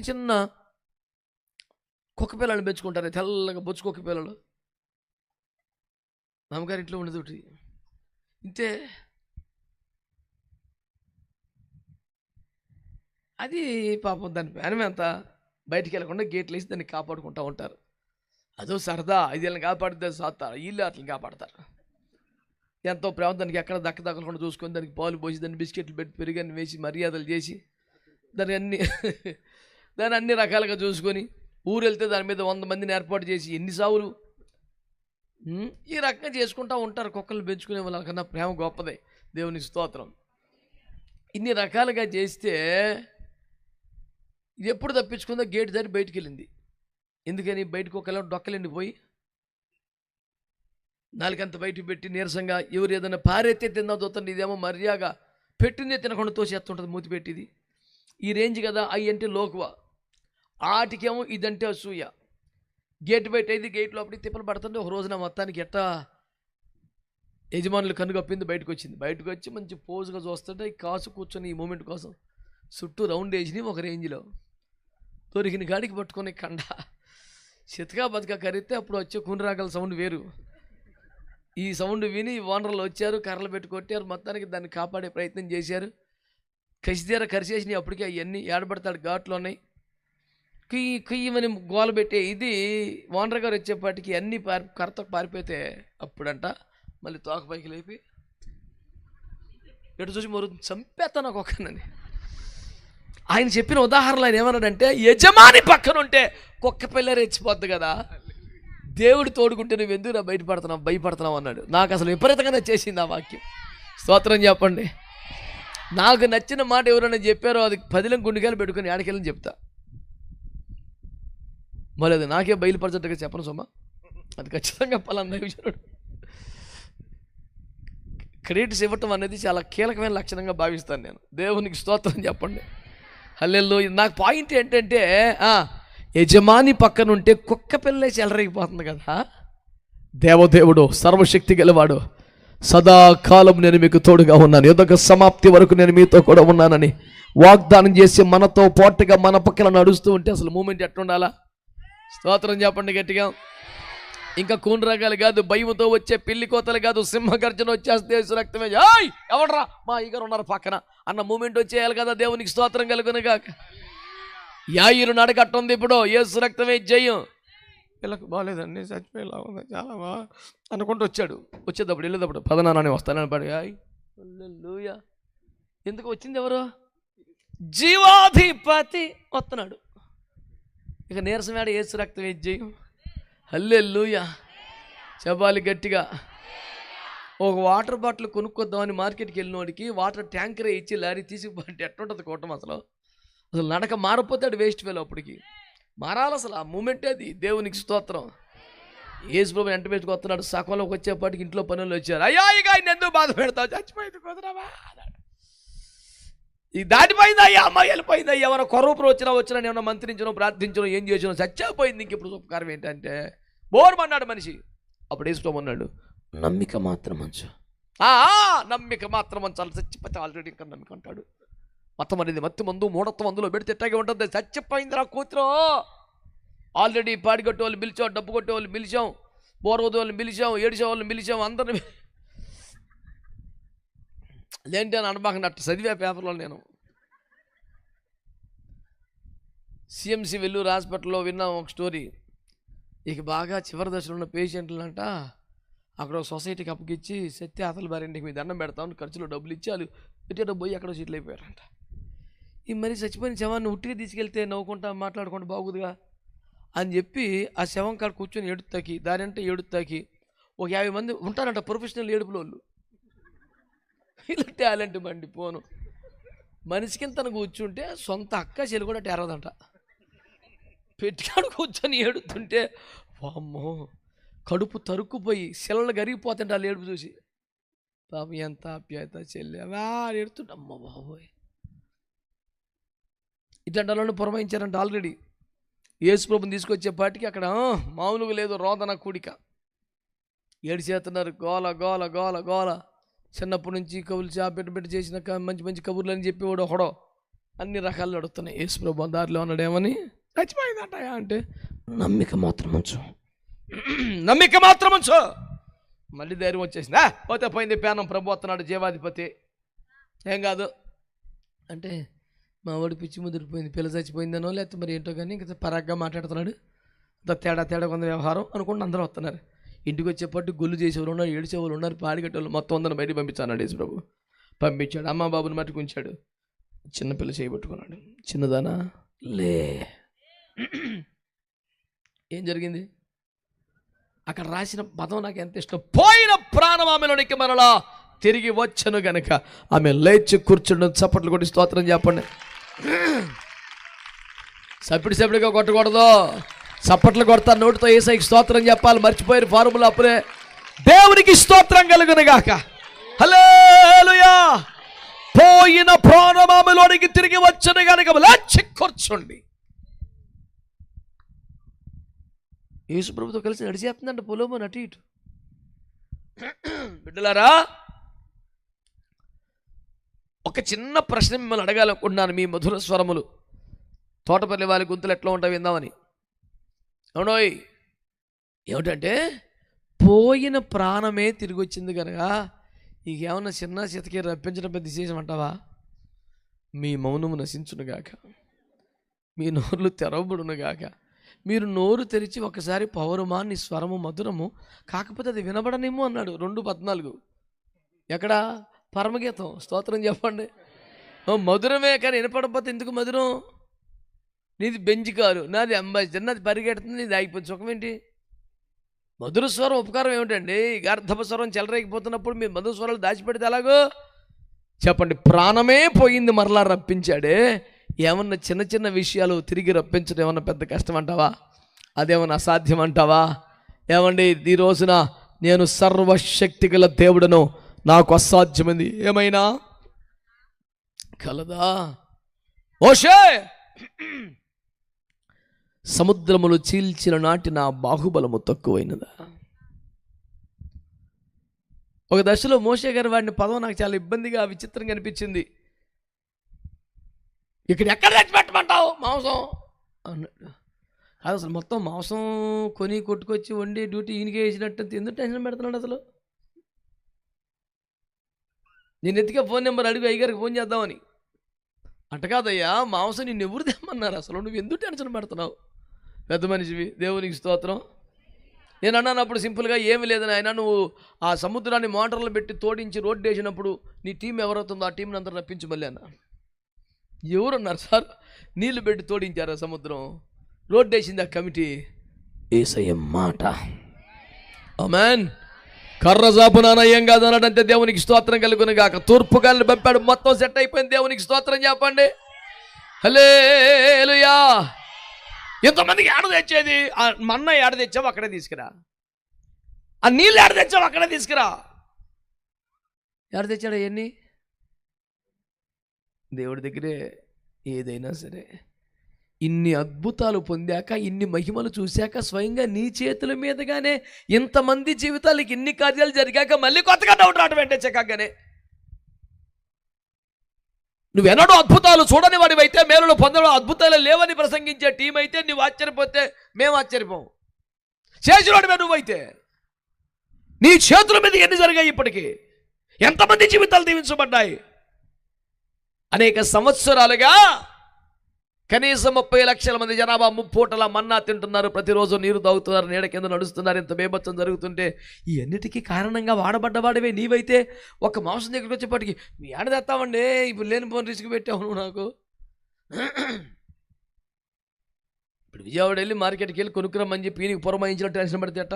[SPEAKER 1] చిన్న కుక్క పిల్లలను పెంచుకుంటారు, తెల్లగా బొచ్చు కుక్క పిల్లలు. మామగారి ఇంట్లో ఉండదు ఇంతే. అది పాపం దాని ప్రాణం అంతా బయటికి వెళ్ళకుండా గేట్లు వేసి దాన్ని కాపాడుకుంటూ ఉంటారు. అదో సరదా, 5 ఏళ్ళని కాపాడితే సాత్తారు, వీళ్ళు అట్లని కాపాడతారు. ఎంతో ప్రేమ దానికి ఎక్కడ దక్కకుండా చూసుకొని, దానికి పాలు పోసి, దాన్ని బిస్కెట్లు పెట్టి, పెరుగన్ని వేసి, మర్యాదలు చేసి, దాన్ని అన్ని రకాలుగా చూసుకొని, ఊరు వెళ్తే దాని మీద 100 మందిని ఏర్పాటు చేసి, ఎన్ని సావులు ఈ రకంగా చేసుకుంటూ ఉంటారు. కుక్కలు పెంచుకునే వాళ్ళకన్నా ప్రేమ గొప్పదే. దేవునికి స్తోత్రం. ఇన్ని రకాలుగా చేస్తే ఇది ఎప్పుడు తప్పించుకుందో, గేట్ దారి బయటికి వెళ్ళింది. ఎందుకని? బయటకు ఒక డొక్కలండిపోయి నాలుగంత బయటకు పెట్టి నీరసంగా ఎవరు ఏదైనా పారెత్తే తిందా చూస్తుంది. ఇదేమో మర్యాదగా పెట్టిందే తినకుండా తోసేస్తుంటుంది మూతి పెట్టిది. ఈ రేంజ్ కదా. అవి అంటే లోకువ, ఆటికేమో ఇదంటే అసూయ. గేట్ బయట అయితే గేట్ లోపలికి తిప్పలు పడుతుంటే ఒక రోజున మొత్తానికి ఎట్టా యజమానులు కనుగొప్పింది, బయటకు వచ్చింది. బయటకు వచ్చి మంచి పోజుగా చూస్తుంటే ఈ కాసు కూర్చొని ఈ మూమెంట్ కోసం చుట్టూ రౌండ్ వేసినాయి. ఒక రేంజ్లో దొరికిన గాడికి పట్టుకొని కండ చితకా బతక కరిగితే అప్పుడు వచ్చే కునిరాగల సౌండ్ వేరు. ఈ సౌండ్ విని ఓనర్లు వచ్చారు, కర్రలు పెట్టి కొట్టారు, మొత్తానికి దాన్ని కాపాడే ప్రయత్నం చేశారు. కసిదీర కరిచేసినాయి. అప్పటికే అవన్నీ ఏడబడతాడు ఘాట్లో ఉన్నాయి. కుయ్యమని గోల పెట్టే ఇది ఓనర్ గారు వచ్చేపాటికి అన్నీ కర్రతో పారిపోతే అప్పుడంట మళ్ళీ తోక పైకి లేపి ఎటు చూసి మరు చంపేస్తాను ఒక్కొక్కనని. ఆయన చెప్పిన ఉదాహరణలు ఆయన ఏమన్నాడంటే, యజమాని పక్కన ఉంటే కుక్క పిల్ల రెచ్చిపోద్ది కదా, దేవుడు తోడుకుంటే నువ్వు ఎందుకు భయపడుతున్నావు అన్నాడు. నాకు అసలు విపరీతంగా నచ్చేసింది ఆ వాక్యం. స్తోత్రం చెప్పండి. నాకు నచ్చిన మాట ఎవరైనా చెప్పారో అది 10 గుండెకాయలు పెట్టుకుని ఆడికెళ్ళని చెప్తా. మరి అది నాకే బయలుపరచట్టుగా చెప్పను సొమ్మ, అది ఖచ్చితంగా పలానా విషయం. క్రెడిట్స్ ఇవ్వటం అనేది చాలా కీలకమైన లక్షణంగా భావిస్తాను నేను. దేవునికి స్తోత్రం చెప్పండి. హల్లెలూయా. నాకు పాయింట్ ఏంటంటే యజమాని పక్కన ఉంటే కుక్క పిల్లే చెలరేగిపోతుంది కదా. దేవదేవుడు సర్వశక్తి గలవాడు, సదాకాలం నేను మీకు తోడుగా ఉన్నాను, యుద్ధ సమాప్తి వరకు నేను మీతో కూడా ఉన్నానని వాగ్దానం చేసి మనతో పాటుగా మన పక్కన నడుస్తూ ఉంటే అసలు మూమెంట్ ఎట్లుండాలా? స్తోత్రం చెప్పండి గట్టిగా. ఇంకా కూని రకాలు కాదు, భయముతో వచ్చే పిల్లి కోతలు కాదు, సింహగర్జన వచ్చేస్తే యేసు రక్తమే, ఎవడరా మా ఇగరు ఉన్నారు పక్కన అన్న మూమెంట్ వచ్చేయాలి కదా. దేవునికి స్తోత్రం కలుగునుగాక. యాయిరు నడకట్టుంది ఇప్పుడు, యేసు రక్తమే జయం. వీళ్ళకు బాగాలేదండి, చచ్చిపోయేలా ఉంది చాలా అనుకుంటూ వచ్చాడు. వచ్చేటప్పుడు వెళ్ళేటప్పుడు పదనాన్ని వస్తానని పడి హల్లెలూయా. ఎందుకు వచ్చింది? ఎవరు? జీవాధిపతి వస్తున్నాడు. ఇక నీరసమేడ, యేసు రక్తమే జయం. హల్లెలూయా చెప్పాలి గట్టిగా. ఒక వాటర్ బాటిల్ కొనుక్కొద్దామని మార్కెట్కి వెళ్ళిన వాడికి వాటర్ ట్యాంకరే ఇచ్చి లారీ తీసుకుపోతే ఎట్లుంటుంది కూటం? అసలు నడక మారిపోతాడు వేస్ట్ ఫెలో. అప్పటికి మారాలి అసలు, ఆ మూమెంటే అది. దేవునికి స్తోత్రం. యేసు ప్రభు వెంట పెట్టుకొస్తున్నాడు. సకంలోకి వచ్చేపాటికి ఇంట్లో పనులు వచ్చారు. అయ్యా ఇక ఆయన ఎందుకు బాధ పెడతావు, చచ్చిపోయింది కుదరవా, ఈ దాటిపోయింది అయ్యా, అమ్మాయి వెళ్ళిపోయింది అయ్యా, ఏమైనా కొరూపురు వచ్చినా ఏమైనా మంత్రించడం ప్రార్థించడం ఏం చేసినా చచ్చిపోయింది. ఇంక ఇప్పుడు ఉపకారం ఏంటంటే బోర్మన్నాడు మనిషి. అప్పుడు యేసు ప్రభు అన్నాడు, నమ్మిక మాత్రం మంచు. నమ్మిక మాత్రం మంచాలి, చచ్చిపోతే ఆల్రెడీ ఇంకా నమ్మిక అంటాడు. మతం అనేది మత్తి మందు మూఢత్వం అందులో పెడితే ఎట్టాగే ఉంటుంది. చచ్చిపోయింది రా కూతురు. ఆల్రెడీ పాడిగొట్టే వాళ్ళు పిలిచాం, డబ్బు కొట్టే వాళ్ళు పిలిచాం, బోరవద్దు వాళ్ళని పిలిచాం, ఏడిచే వాళ్ళని పిలిచాం, అందరిని లేంటి అని అనబాకండి. అట్టు చదివే పేపర్లో నేను సిఎంసి వెల్లూరు హాస్పిటల్లో విన్నాం ఒక స్టోరీ. ఇక బాగా చివరి దశలో ఉన్న పేషెంట్లంట అక్కడ ఒక సొసైటీకి అప్పగిచ్చి సత్య అతల భార్యంటికి మీ దండం పెడతామని ఖర్చులో డబ్బులు ఇచ్చి వాళ్ళు పెట్టేటప్పుడు పోయి అక్కడ సీట్లు అయిపోయారంట. ఈ మరి చచ్చిపోయిన శవాన్ని ఉట్టిగా తీసుకెళ్తే నవ్వుకుంటా మాట్లాడుకుంటా బాగుందిగా అని చెప్పి ఆ శవం కాడ కూర్చొని ఏడుతాకి దాని అంటే ఏడుతాకి ఒక 50 మంది ఉంటారంట ప్రొఫెషనల్ ఏడుపులో వాళ్ళు. ఇలా టాలెంట్ బండి పోను మనిషికి తను కూర్చుంటే సొంత అక్క చెల్లి కూడా టేరదంట. పెట్టికాడు కూర్చొని ఏడుతుంటే వామ్మో కడుపు తరుక్కుపోయి శిలలు గరిగిపోతుంటే వాళ్ళు ఏడుపు చూసి పాపం ఎంత ఆప్యాయత చెల్లి ఏడుతుంటే అమ్మ బాబోయ్. ఇట్లాంటి పురమాయించారంట ఆల్రెడీ. యేసు ప్రభుని తీసుకొచ్చేపాటికి అక్కడ మామూలుగా లేదు, రోదన కూడిక. ఏడిచేస్తున్నారు, గోల గోల గోల గోల. చిన్నప్పటి నుంచి కబుర్లు పెట్టి చేసిన మంచి మంచి కబుర్లు అని చెప్పేవాడు ఒకడో అన్ని రకాలు అడుగుతున్నాయి. యేసు ప్రభు దారిలో ఉన్నాడేమని చచ్చిపోయిందంట అంటే నమ్మిక మాత్రం ఉంచు, నమ్మిక మాత్రం ఉంచు. మళ్ళీ ధైర్యం వచ్చేసింది. పోతే పోయింది, పేనం ప్రభు వస్తున్నాడు జీవాధిపతి, ఏం కాదు అంటే మా వాడు పిచ్చి ముదిరిపోయింది, పిల్ల చచ్చిపోయిందనో లేకపోతే మరి ఏంటో కానీ ఇంకా పరాగ్గా మాట్లాడుతున్నాడు, అంత తేడా కొంత వ్యవహారం అనుకుంటూ అందరూ వస్తున్నారు. ఇంటికి వచ్చేపాటు గొల్లు చేసేవాళ్ళు ఉన్నారు, ఏడ్చేవాళ్ళు ఉన్నారు, పాడిగట్టేవాళ్ళు మొత్తం అందరిని బయటికి పంపించాడు యేసు ప్రభు. పంపించాడు, అమ్మ బాబుని మట్టుకు ఉంచాడు. చిన్నపిల్ల చేయబట్టుకున్నాడు. చిన్నదానా లే. ఏం జరిగింది అక్కడ రాసిన పదం నాకు ఎంత ఇష్టం. పోయిన ప్రాణం ఆమెలోనికి మరలా తిరిగి వచ్చను గనక ఆమె లేచి కూర్చుండు. చప్పట్లు కొట్టి స్తోత్రం చెప్పండి. సపిడిగా కొట్టకూడదు, చప్పట్లు కొడతా నోటితో యేసయ్యకి స్తోత్రం చెప్పాలి. మర్చిపోయారు ఫార్ములా అప్పుడే. దేవునికి స్తోత్రం కలుగును గాక. హల్లెలూయా. పోయిన ప్రాణం ఆమెలోనికి తిరిగి వచ్చను గనక లేచి కూర్చోండి. యేసు ప్రభుతో కలిసి నడిచేస్తుందంట పొలము అటు ఇటు. బిడ్డలారా, ఒక చిన్న ప్రశ్న మిమ్మల్ని అడగాలనుకుంటున్నాను. మీ మధుర స్వరములు తోటపల్లి వాళ్ళ గొంతులు ఎట్లా ఉంటాయి విందామని. అవునోయ్, ఏమిటంటే పోయిన ప్రాణమే తిరిగి వచ్చింది కనుక ఇక ఏమన్నా చిన్న చితకి రప్పించడం పెద్ద విశేషం అంటావా? మీ మౌనము నశించునుగాక, మీ నోర్లు తెరవబడునుగాక. మీరు నోరు తెరిచి ఒకసారి పౌరమా నీ స్వరము మధురము కాకపోతే అది వినబడనేమో అన్నాడు 2:14. ఎక్కడ? పరమగీతం. స్తోత్రం చెప్పండి. మధురమే కానీ వినపడకపోతే ఎందుకు మధురం? నీది బెంజ్ కారు, నాది అంబాసిడర్, నాది పరిగెడుతుంది, నీది ఆగిపోతుంది. సుఖం ఏంటి? మధుర స్వరం ఉపకారం ఏమిటండి? గార్ధప స్వరం చెలరేగిపోతున్నప్పుడు మీరు మధుర స్వరాలు దాచిపెడితే ఎలాగో చెప్పండి. ప్రాణమే పోయింది మరలా రప్పించాడే. ఏమన్నా చిన్న చిన్న విషయాలు తిరిగి రప్పించడం ఏమన్నా పెద్ద కష్టం అంటావా? అదేమన్నా అసాధ్యం అంటావా? ఏమండి, ఈ రోజున నేను సర్వశక్తి గల దేవుడను, నాకు అసాధ్యమైంది ఏమైనా కలదా? మోషే, సముద్రములు చీల్చిన నాటి నా బాహుబలము తక్కువైనదా? ఒక దశలో మోషే గారు వాడిని పదం నాకు చాలా ఇబ్బందిగా విచిత్రంగా అనిపించింది. ఇక్కడ ఎక్కడ తెచ్చిపెట్టమంటావు మాంసం అన్నాడు. కాదు, అసలు మొత్తం మాంసం కొని కొట్టుకొచ్చి వండి డ్యూటీ ఈయనకే వేసినట్టు ఎందుకు టెన్షన్ పెడుతున్నాడు అసలు? నేను ఎత్తికే ఫోన్ నెంబర్ అడిగి అయ్యగారికి ఫోన్ చేద్దామని. అంట కాదయ్యా, మాంసం నిన్ను ఎవరు తెమ్మన్నారు అసలు, నువ్వు ఎందుకు టెన్షన్ పెడుతున్నావు? పెద్ద మనిషివి, దేవునికి స్తోత్రం. నేను అన్నాను అప్పుడు సింపుల్గా, ఏమి లేదని ఆయన, నువ్వు ఆ సముద్రాన్ని మోటార్లు పెట్టి తోడించి రోడ్డు వేసినప్పుడు నీ టీం ఎవరవుతుందో ఆ టీంని అందరూ రప్పించి మళ్ళీ అన్న. ఎవరున్నారు సార్? నీళ్లు పెట్టి తోడించారు ఆ సముద్రం, రోడ్డు వేసింది ఆ కమిటీ. యేసయ్య మాట. ఆమేన్. కర్ర జాపునాన ఏం కాదు అన్నాడంటే దేవునికి స్తోత్రం కలుగును గాక. తూర్పు గాలిని పంపాడు, మొత్తం సెట్ అయిపోయింది. దేవునికి స్తోత్రం చెప్పండి. హల్లెలూయా. ఎంతమందికి ఏడ తెచ్చేది? ఆ మన్న ఏడ తెచ్చావు అక్కడే తీసుకురా, ఆ నీళ్ళు ఏడ తెచ్చావు అక్కడే తీసుకురా. ఏడ తెచ్చాడు అవన్నీ? దేవుడి దగ్గరే ఏదైనా సరే. ఇన్ని అద్భుతాలు పొందాక, ఇన్ని మహిమలు చూశాక, స్వయంగా నీ చేతుల మీదగానే ఇంతమంది జీవితాలకి ఇన్ని కార్యాలు జరిగాక మళ్ళీ కొత్తగా డౌట్ రావడం ఏంటే చక్కగానే? నువ్వెన్నడూ అద్భుతాలు చూడని వాడివైతే, మేలులు పొందడం అద్భుతాలు లేవని ప్రసంగించే టీం అయితే నువ్వు ఆశ్చర్యపోతే మేము ఆశ్చర్యపోం. చేసినోడివే నువ్వైతే. నీ చేతుల మీద ఎన్ని జరిగాయి ఇప్పటికీ? ఎంతమంది జీవితాలు దీవించబడ్డాయి? అనేక సంవత్సరాలుగా కనీసం 30 లక్షల మంది జనాభా ముప్పూటల మన్నా తింటున్నారు, ప్రతిరోజు నీరు తాగుతున్నారు, నీడ కింద నడుస్తున్నారు. ఇంత బేభత్సం జరుగుతుంటే ఈ అన్నిటికీ కారణంగా వాడబడ్డవాడివే నీవైతే ఒక మాంసం దగ్గరికి వచ్చేప్పటికి మీ ఆడ తెస్తామండి, ఇప్పుడు లేనిపోని రిస్క్ పెట్టావు నువ్వు నాకు. ఇప్పుడు విజయవాడ వెళ్ళి మార్కెట్కి వెళ్ళి కొనుక్కురమ్మని చెప్పి నీకు పురమాయించిన టెన్షన్ పడితే అట్ట.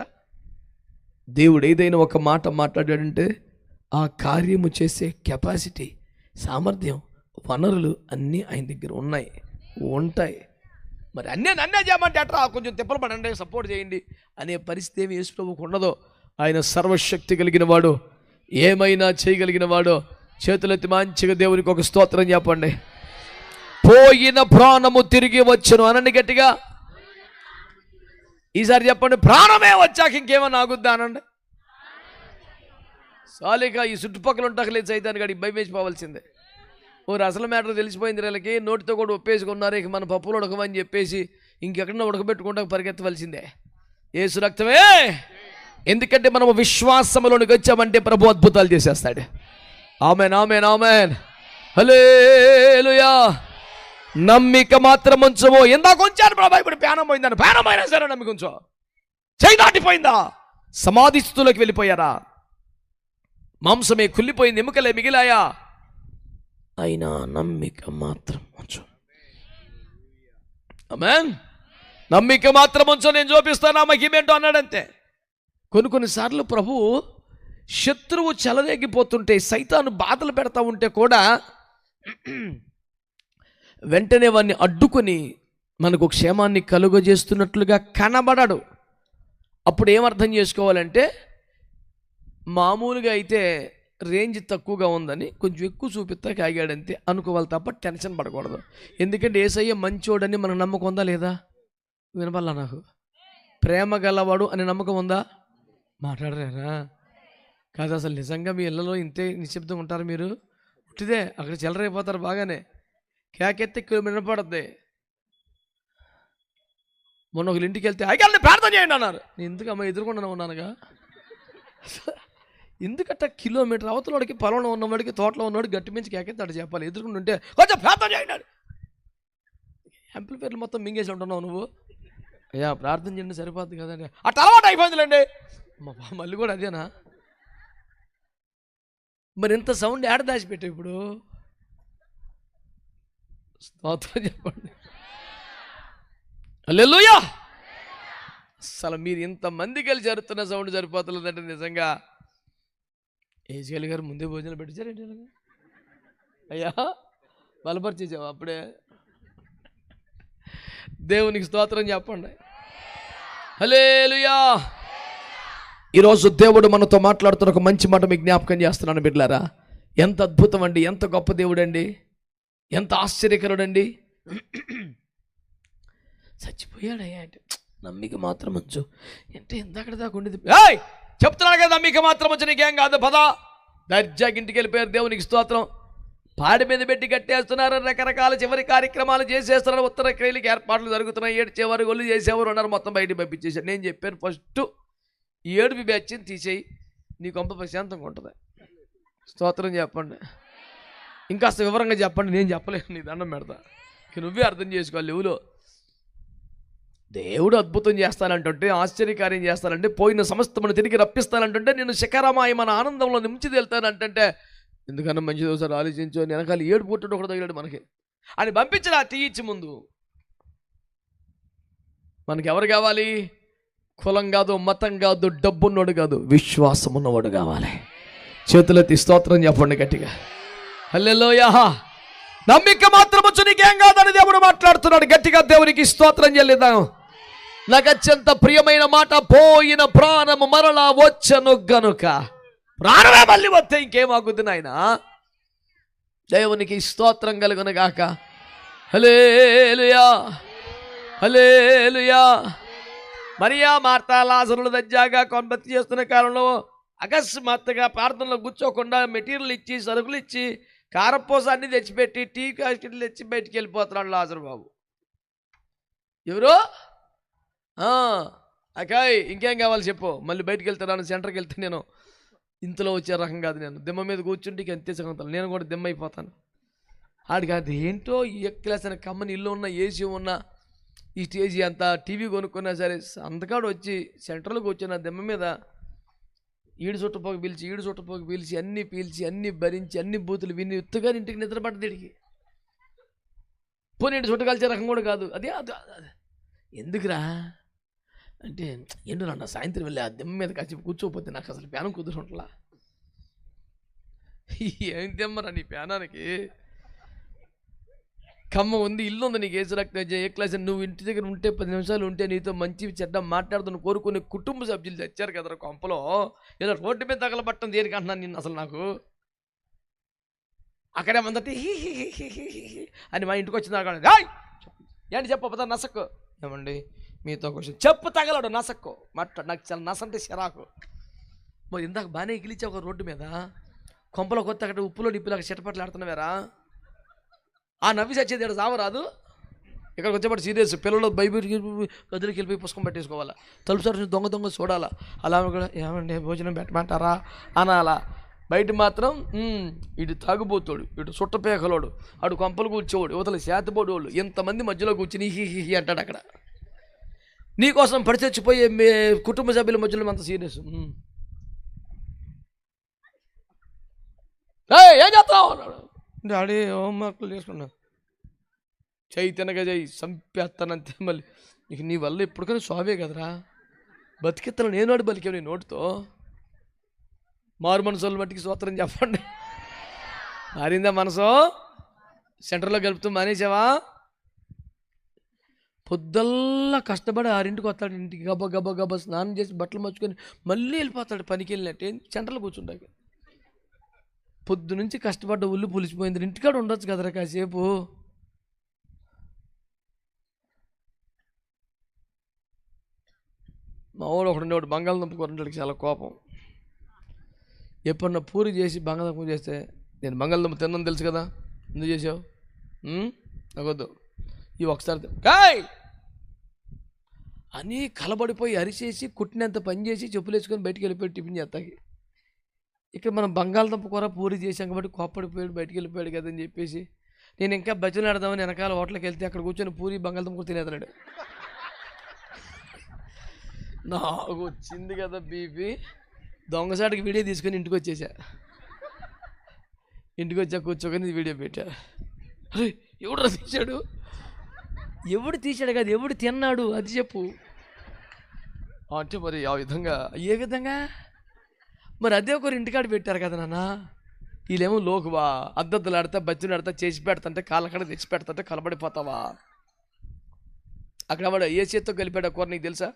[SPEAKER 1] దేవుడు ఏదైనా ఒక మాట మాట్లాడాడంటే ఆ కార్యము చేసే కెపాసిటీ, సామర్థ్యం, వనరులు అన్నీ ఆయన దగ్గర ఉంటాయి. మరి నన్నే చేయమంటే అట్రా, కొంచెం తిప్పలు పడండి, సపోర్ట్ చేయండి అనే పరిస్థితి ఏమి యేసు ప్రభువుకు ఉండదో. ఆయన సర్వశక్తి కలిగిన వాడు, ఏమైనా చేయగలిగిన వాడు. చేతులెత్తి మంచిగా దేవునికి ఒక స్తోత్రం చెప్పండి. పోయిన ప్రాణము తిరిగి వచ్చును అనండి గట్టిగా. ఈసారి చెప్పండి, ప్రాణమే వచ్చాక ఇంకేమన్నా ఆగుద్దా అనండి. సాలిగా ఈ చుట్టుపక్కల ఉంటాకలేదు సైతాన్ని గడికి భయమేసిపోవాల్సిందే. ఓరు అసలు మ్యాటర్ తెలిసిపోయింది వీళ్ళకి, నోటితో కూడా ఒప్పేసుకున్నారు. ఇక మన పప్పులు ఉడకమని చెప్పేసి ఇంకెక్కడన్నా ఉడకబెట్టుకుంటా పరిగెత్తవలసిందే. యేసు రక్తమే. ఎందుకంటే మనము విశ్వాసములోనికి వచ్చామంటే ప్రభు అద్భుతాలు చేసేస్తాడు. ఆమేన్, ఆమేన్, ఆమేన్. హల్లెలూయా. నమ్మిక మాత్రం ఉంచము. ఇందాక ఉంచాను ప్రభా, ఇప్పుడు ప్రాణం పోయిందని. ప్రాణం అయినా సరే నమ్మిక ఉంచు. చేయి దాటిపోయిందా? సమాధి స్థితిలోకి వెళ్ళిపోయారా? మాంసమే కుళ్ళిపోయింది, ఎముకలే మిగిలాయా? అయినా నమ్మిక మాత్రం ఉంచు. ఆమేన్. నమ్మిక మాత్రం ఉంచు, నేను చూపిస్తాను మహిమేంటో అన్నాడంతే. కొన్నిసార్లు ప్రభు శత్రువు చెలరేగిపోతుంటే, సైతాను బాధలు పెడతా ఉంటే కూడా వెంటనే వాడిని అడ్డుకొని మనకు క్షేమాన్ని కలుగజేస్తున్నట్లుగా కనబడడు. అప్పుడు ఏమర్థం చేసుకోవాలంటే, మామూలుగా అయితే రేంజ్ తక్కువగా ఉందని కొంచెం ఎక్కువ చూపిస్తా కాగాడంతే అనుకోవాలి తప్ప టెన్షన్ పడకూడదు. ఎందుకంటే యేసయ్య మంచోడని మనకు నమ్మకం ఉందా లేదా? వినపల్లా నాకు. ప్రేమ గలవాడు అనే నమ్మకం ఉందా? మాట్లాడరేరా? కాదు, అసలు నిజంగా మీ ఇళ్ళలో ఇంతే నిశ్శబ్దంగా ఉంటారు మీరు? ఉట్టిదే అక్కడ చెలరైపోతారు బాగానే. కేకెత్తే వినపడద్ది. మొన్న ఒకరి ఇంటికి వెళ్తే అయ్యాలని ప్రార్థన చేయండి అన్నారు. నేను ఎందుకు అమ్మ ఎదుర్కొండానే ఉన్నానుగా. ఎందుకట్ట కిలోమీటర్ అవతలవాడికి పొలంలో ఉన్నవాడికి తోటలో ఉన్నవాడికి గట్టి మించి కేకెత్తాడు చెప్పాలి. ఎదుర్కొంటుంటే కొంచెం ప్రార్థన చేయండి. యాంప్లిఫైర్లు మొత్తం మింగేసి ఉంటున్నావు నువ్వు. అయ్యా ప్రార్థన చేయండి సరిపోద్ది కదండి. అట్లా అలవాటు అయిపోయిందిలేండి. మళ్ళీ కూడా అదేనా? మరి ఇంత సౌండ్ ఏడ దాచిపెట్టావు ఇప్పుడు? స్తోత్రం చెప్పండి. హల్లెలూయా. అసలు మీరు ఇంతమంది కలిసి జరుగుతున్న సౌండ్ సరిపోతుందంటే నిజంగా ఏజ్గల్ గారు ముందే భోజనాలు పెట్టించారేంటి? అయ్యా బలపరిచేసావు అప్పుడే. దేవునికి స్తోత్రం చెప్పండి. హల్లెలూయా. ఈరోజు దేవుడు మనతో మాట్లాడుతున్న ఒక మంచి మాట మీకు జ్ఞాపకం చేస్తున్నాను బిడ్డలారా. ఎంత అద్భుతం అండి, ఎంత గొప్ప దేవుడు అండి. ఎంత ఆశ్చర్యకరుడండి. చచ్చిపోయాడయ్యా అంటే నమ్మిక మాత్రం వచ్చు అంటే ఎంతక్కడ దాకా ఉండేది. చెప్తున్నాడు కదా నమ్మిక మాత్రం వచ్చు, నీకేం కాదు పదా. దర్జాకి ఇంటికి వెళ్ళిపోయారు. దేవునికి స్తోత్రం. పాడి మీద పెట్టి కట్టేస్తున్నారు, రకరకాల చివరి కార్యక్రమాలు చేసేస్తున్నారు, ఉత్తర క్రియలకి ఏర్పాట్లు జరుగుతున్నాయి, ఏడ్చేవారు ఒళ్ళు చేసేవారు ఉన్నారు, మొత్తం బయటికి పంపించేశారు. నేను చెప్పాను ఫస్ట్ ఈ ఏడుపు బ్యాచ్ని తీసేయి, నీ కొంప ప్రశాంతంగా ఉంటుంది. స్తోత్రం చెప్పండి. ఇంకాస్త వివరంగా చెప్పండి, నేను చెప్పలేను, నీ దండం పెడతా, ఇక నువ్వే అర్థం చేసుకోవాలి. లేవులో దేవుడు అద్భుతం చేస్తానంటుంటే, ఆశ్చర్యకార్యం చేస్తానంటే, పోయిన సమస్తమును తిరిగి రప్పిస్తానంటుంటే, నేను శిఖరమాయి మన ఆనందంలో నించి తేలుతానంటే, ఎందుకన్నా మంచిది ఒకసారి ఆలోచించు. వెనకాల ఏడు పుట్టడు ఒకటి తగిలాడు మనకి అని పంపించిన తీయిచ్చి ముందు మనకి ఎవరు కావాలి? కులం కాదు, మతం కాదు, డబ్బున్నోడు కాదు, విశ్వాసం ఉన్నవాడు కావాలి. చేతులెత్తి స్తోత్రం చెప్పండి గట్టిగా. హల్లెలూయా. నమ్మిక మాత్రం వచ్చు, నీకేం కాదని దేవుడు మాట్లాడుతున్నాడు. గట్టిగా దేవునికి స్తోత్రం చెల్లిద్దాం. నాకు అత్యంత ప్రియమైన మాట, పోయిన ప్రాణము మరలా వచ్చను గనుక. ప్రాణమే మళ్ళీ వస్తే ఇంకేమాగుద్ది నాయన. దేవునికి స్తోత్రం కలుగును గాక. హల్లెలూయా, హల్లెలూయా. మరియా మార్తా లాజరులు దజ్జాగా కొనబత్తి చేస్తున్న కాలంలో అకస్మాత్తుగా ప్రార్థనలో కూర్చోకుండా మెటీరియల్ ఇచ్చి, సరుకులు ఇచ్చి, కారపూస అన్ని తెచ్చిపెట్టి, టీ కాస్కెట్లు తెచ్చి బయటికి వెళ్ళిపోతున్నాడు లాజరు బాబు. ఎవరు? అకాయ్ ఇంకేం కావాలి చెప్పు. మళ్ళీ బయటికి వెళ్తున్నాను, సెంటర్కి వెళ్తే నేను ఇంతలో వచ్చే రకం కాదు. నేను దిమ్మ మీద కూర్చుంటే ఇక అంతే సగంతాను, నేను కూడా దిమ్మ అయిపోతాను. ఆడికి అది ఏంటో ఎక్కలేసిన కమ్మని ఇల్లు ఉన్న, ఏసీ ఉన్న, ఈ స్టేజీ అంతా టీవీ కొనుక్కున్నా సరే అంతకాడు వచ్చి సెంటర్లో కూర్చున్న దిమ్మ మీద ఈడు చుట్టపోకి పీల్చి, ఈడు చుట్టపోకి పీల్చి, అన్నీ పీల్చి, అన్నీ భరించి, అన్ని బూతులు విని ఎత్తుగా ఇంటికి నిద్రపడ్డది. ఇడికి పోనీ ఇంటి చుట్ట కలిసే రకం కూడా కాదు. అదే ఎందుకురా అంటే, ఏంటో నన్ను సాయంత్రం వెళ్ళి ఆ దిమ్మ మీద కాసి కూర్చోపోతే నాకు అసలు ప్యానం కుదురుంటలా. ఏం తెమ్మరా నీ ప్యానానికి? కమ్మ ఉంది, ఇల్లు ఉంది, నీకు ఏసు రక్తం ఏ క్లాస్. నువ్వు ఇంటి దగ్గర ఉంటే 10 నిమిషాలు ఉంటే నీతో మంచి చెడ్డ మాట్లాడుతున్న కోరుకునే కుటుంబ సభ్యులు తెచ్చారు కదరా కొంపలో. ఇలా రోడ్డు మీద తగలబట్టం దేనికి అంటున్నాను నిన్ను అసలు. నాకు అక్కడేమందంటే అని మా ఇంటికి వచ్చింది అక్కడ ఏంటి చెప్ప పదా నసక్కు. ఏమండి మీతో క్వశ్చన్ చెప్పు తగలడు నసక్కు మట్ట. నాకు చాలా నస అంటే చిరాకు. మరి ఇందాక బాగానే ఎగిలిచ్చా ఒక రోడ్డు మీద కొంపలో కొత్త అక్కడ ఉప్పులో నిప్పులాగా చిట్టపట్లు ఆడుతున్నావేరా. ఆ నవ్వి చచ్చేది ఇక్కడ సావరాదు. ఇక్కడికి వచ్చేపాటు సీరియస్. పిల్లలు బైబిల్ గదిలోకి వెళ్ళిపోయి పుస్తకం పెట్టేసుకోవాలా, తలుపు సార్ దొంగ దొంగ చూడాలా. అలా కూడా ఏమండి భోజనం పెట్టమంటారా అనాలా. బయట మాత్రం ఇటు తాగుబోతాడు, ఇటు సుట్టపేకలోడు, అటు కొంపలు కూర్చోవాడు, యువతలు శాతపోడు వాళ్ళు, ఇంతమంది మధ్యలో కూర్చుని హీ అంటాడు. అక్కడ నీకోసం పడి చచ్చిపోయే కుటుంబ సభ్యుల మధ్యలో అంత సీరియస్. ఏం చేస్తావు అన్నాడు. డాడీ హోంవర్క్లు చేసుకున్నా. చెయ్యి తినగా చెయ్యి చంపేస్తానంతే. మళ్ళీ నీకు నీ వల్ల ఎప్పటికైనా స్వామే కదరా, బతికిత్తను నేను వాడు బలికావు నీ నోటితో. మారు మనసులు బట్టికి స్తోత్రం చెప్పండి. మారిందా మనసు? సెంటర్లో గలుపుతూ మానేసావా? పొద్దుల్లా కష్టపడి 6ంటికి వస్తాడు ఇంటికి, గబ గబ గబ స్నానం చేసి బట్టలు మర్చుకొని మళ్ళీ వెళ్ళిపోతాడు పనికి వెళ్ళినట్టు. సెంటర్లో కూర్చుంటాక పొద్దు నుంచి కష్టపడ్డ ఉల్లు పులిసిపోయింది. ఇంటికాడ ఉండొచ్చు కదరా కాసేపు. మా వాడు ఒకడు ఉండేవాడు, బంగాళదుంప కూర చాలా కోపం. ఎప్పుడన్నా పూరి చేసి బంగాళదుంప చేస్తే, నేను బంగాళదుంప తిన్నాను తెలుసు కదా, ఎందుకు చేసావు నాకొద్దు ఇవి ఒకసారి కాయ్ అని కలబడిపోయి అరిచేసి కుట్టినంత పని చేసి చెప్పులు వేసుకొని బయటికి వెళ్ళిపోయి టిఫిన్ చేస్తాకి. ఇక్కడ మనం బంగాళదుంప కూర పూరి చేసాం కాబట్టి కోప్పడిపోయాడు, బయటికి వెళ్ళిపోయాడు కదని చెప్పేసి నేను ఇంకా బజ్జీలు ఆడదామని వెనకాల హోటల్కి వెళ్తే అక్కడ కూర్చొని పూరి బంగాళదుంప కూర తినేస్తున్నాడు. నాకు వచ్చింది కదా బీపీ. దొంగసాటికి వీడియో తీసుకొని ఇంటికి వచ్చేసా. ఇంటికి వచ్చా కూర్చోకొని వీడియో పెట్టా. అరే ఎవడు తీశాడు? ఎవడు తీశాడు కాదు, ఎవడు తిన్నాడు అది చెప్పు అంటే. మరి ఆ విధంగా ఏ విధంగా మరి అదే ఒకరు ఇంటికాడ పెట్టారు కదా నాన్న. వీళ్ళేమో లోకువా, అద్దద్దులు ఆడతా బజ్జీలు ఆడతా చేసి పెడతంటే కాళ్ళక్కడ తెచ్చి పెడతంటే కలబడిపోతావా. అక్కడ వాడు ఏ చేత్తో కలిపాడు కూర నీకు తెలుసా?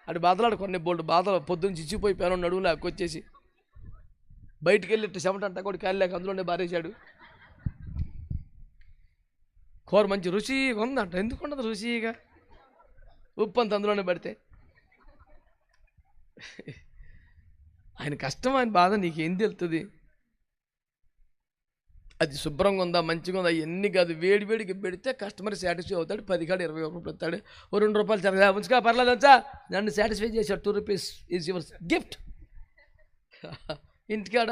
[SPEAKER 1] అటు బాధలాడు కొన్ని బోల్డ్ బాధలు పొద్దున్న చిచ్చిపోయిపోయాను నడువులు అక్కొచ్చేసి బయటికి వెళ్ళి చెమట అంతా కూడా కాయలేక అందులోనే బారేశాడు. కూర మంచి రుచిగా ఉందంట. ఎందుకు ఉండదు రుచిగా? ఉప్పు అంత అందులోనే పడితే. ఆయన కష్టం, ఆయన బాధ నీకేం తెలుస్తుంది? అది శుభ్రంగా ఉందా, మంచిగా ఉందా, ఎన్ని కాదు, వేడికి పెడితే కస్టమర్ సాటిస్ఫై అవుతాడు. 10 కాడ 20 రూపాయలు పెడతాడు. ఓ 2 రూపాయలు సరిగా ఉంచుగా పర్లేదు వచ్చా, నన్ను సాటిస్ఫై చేశాడు. 2 రూపీస్ ఈజ్ యువర్ గిఫ్ట్. ఇంటికాడ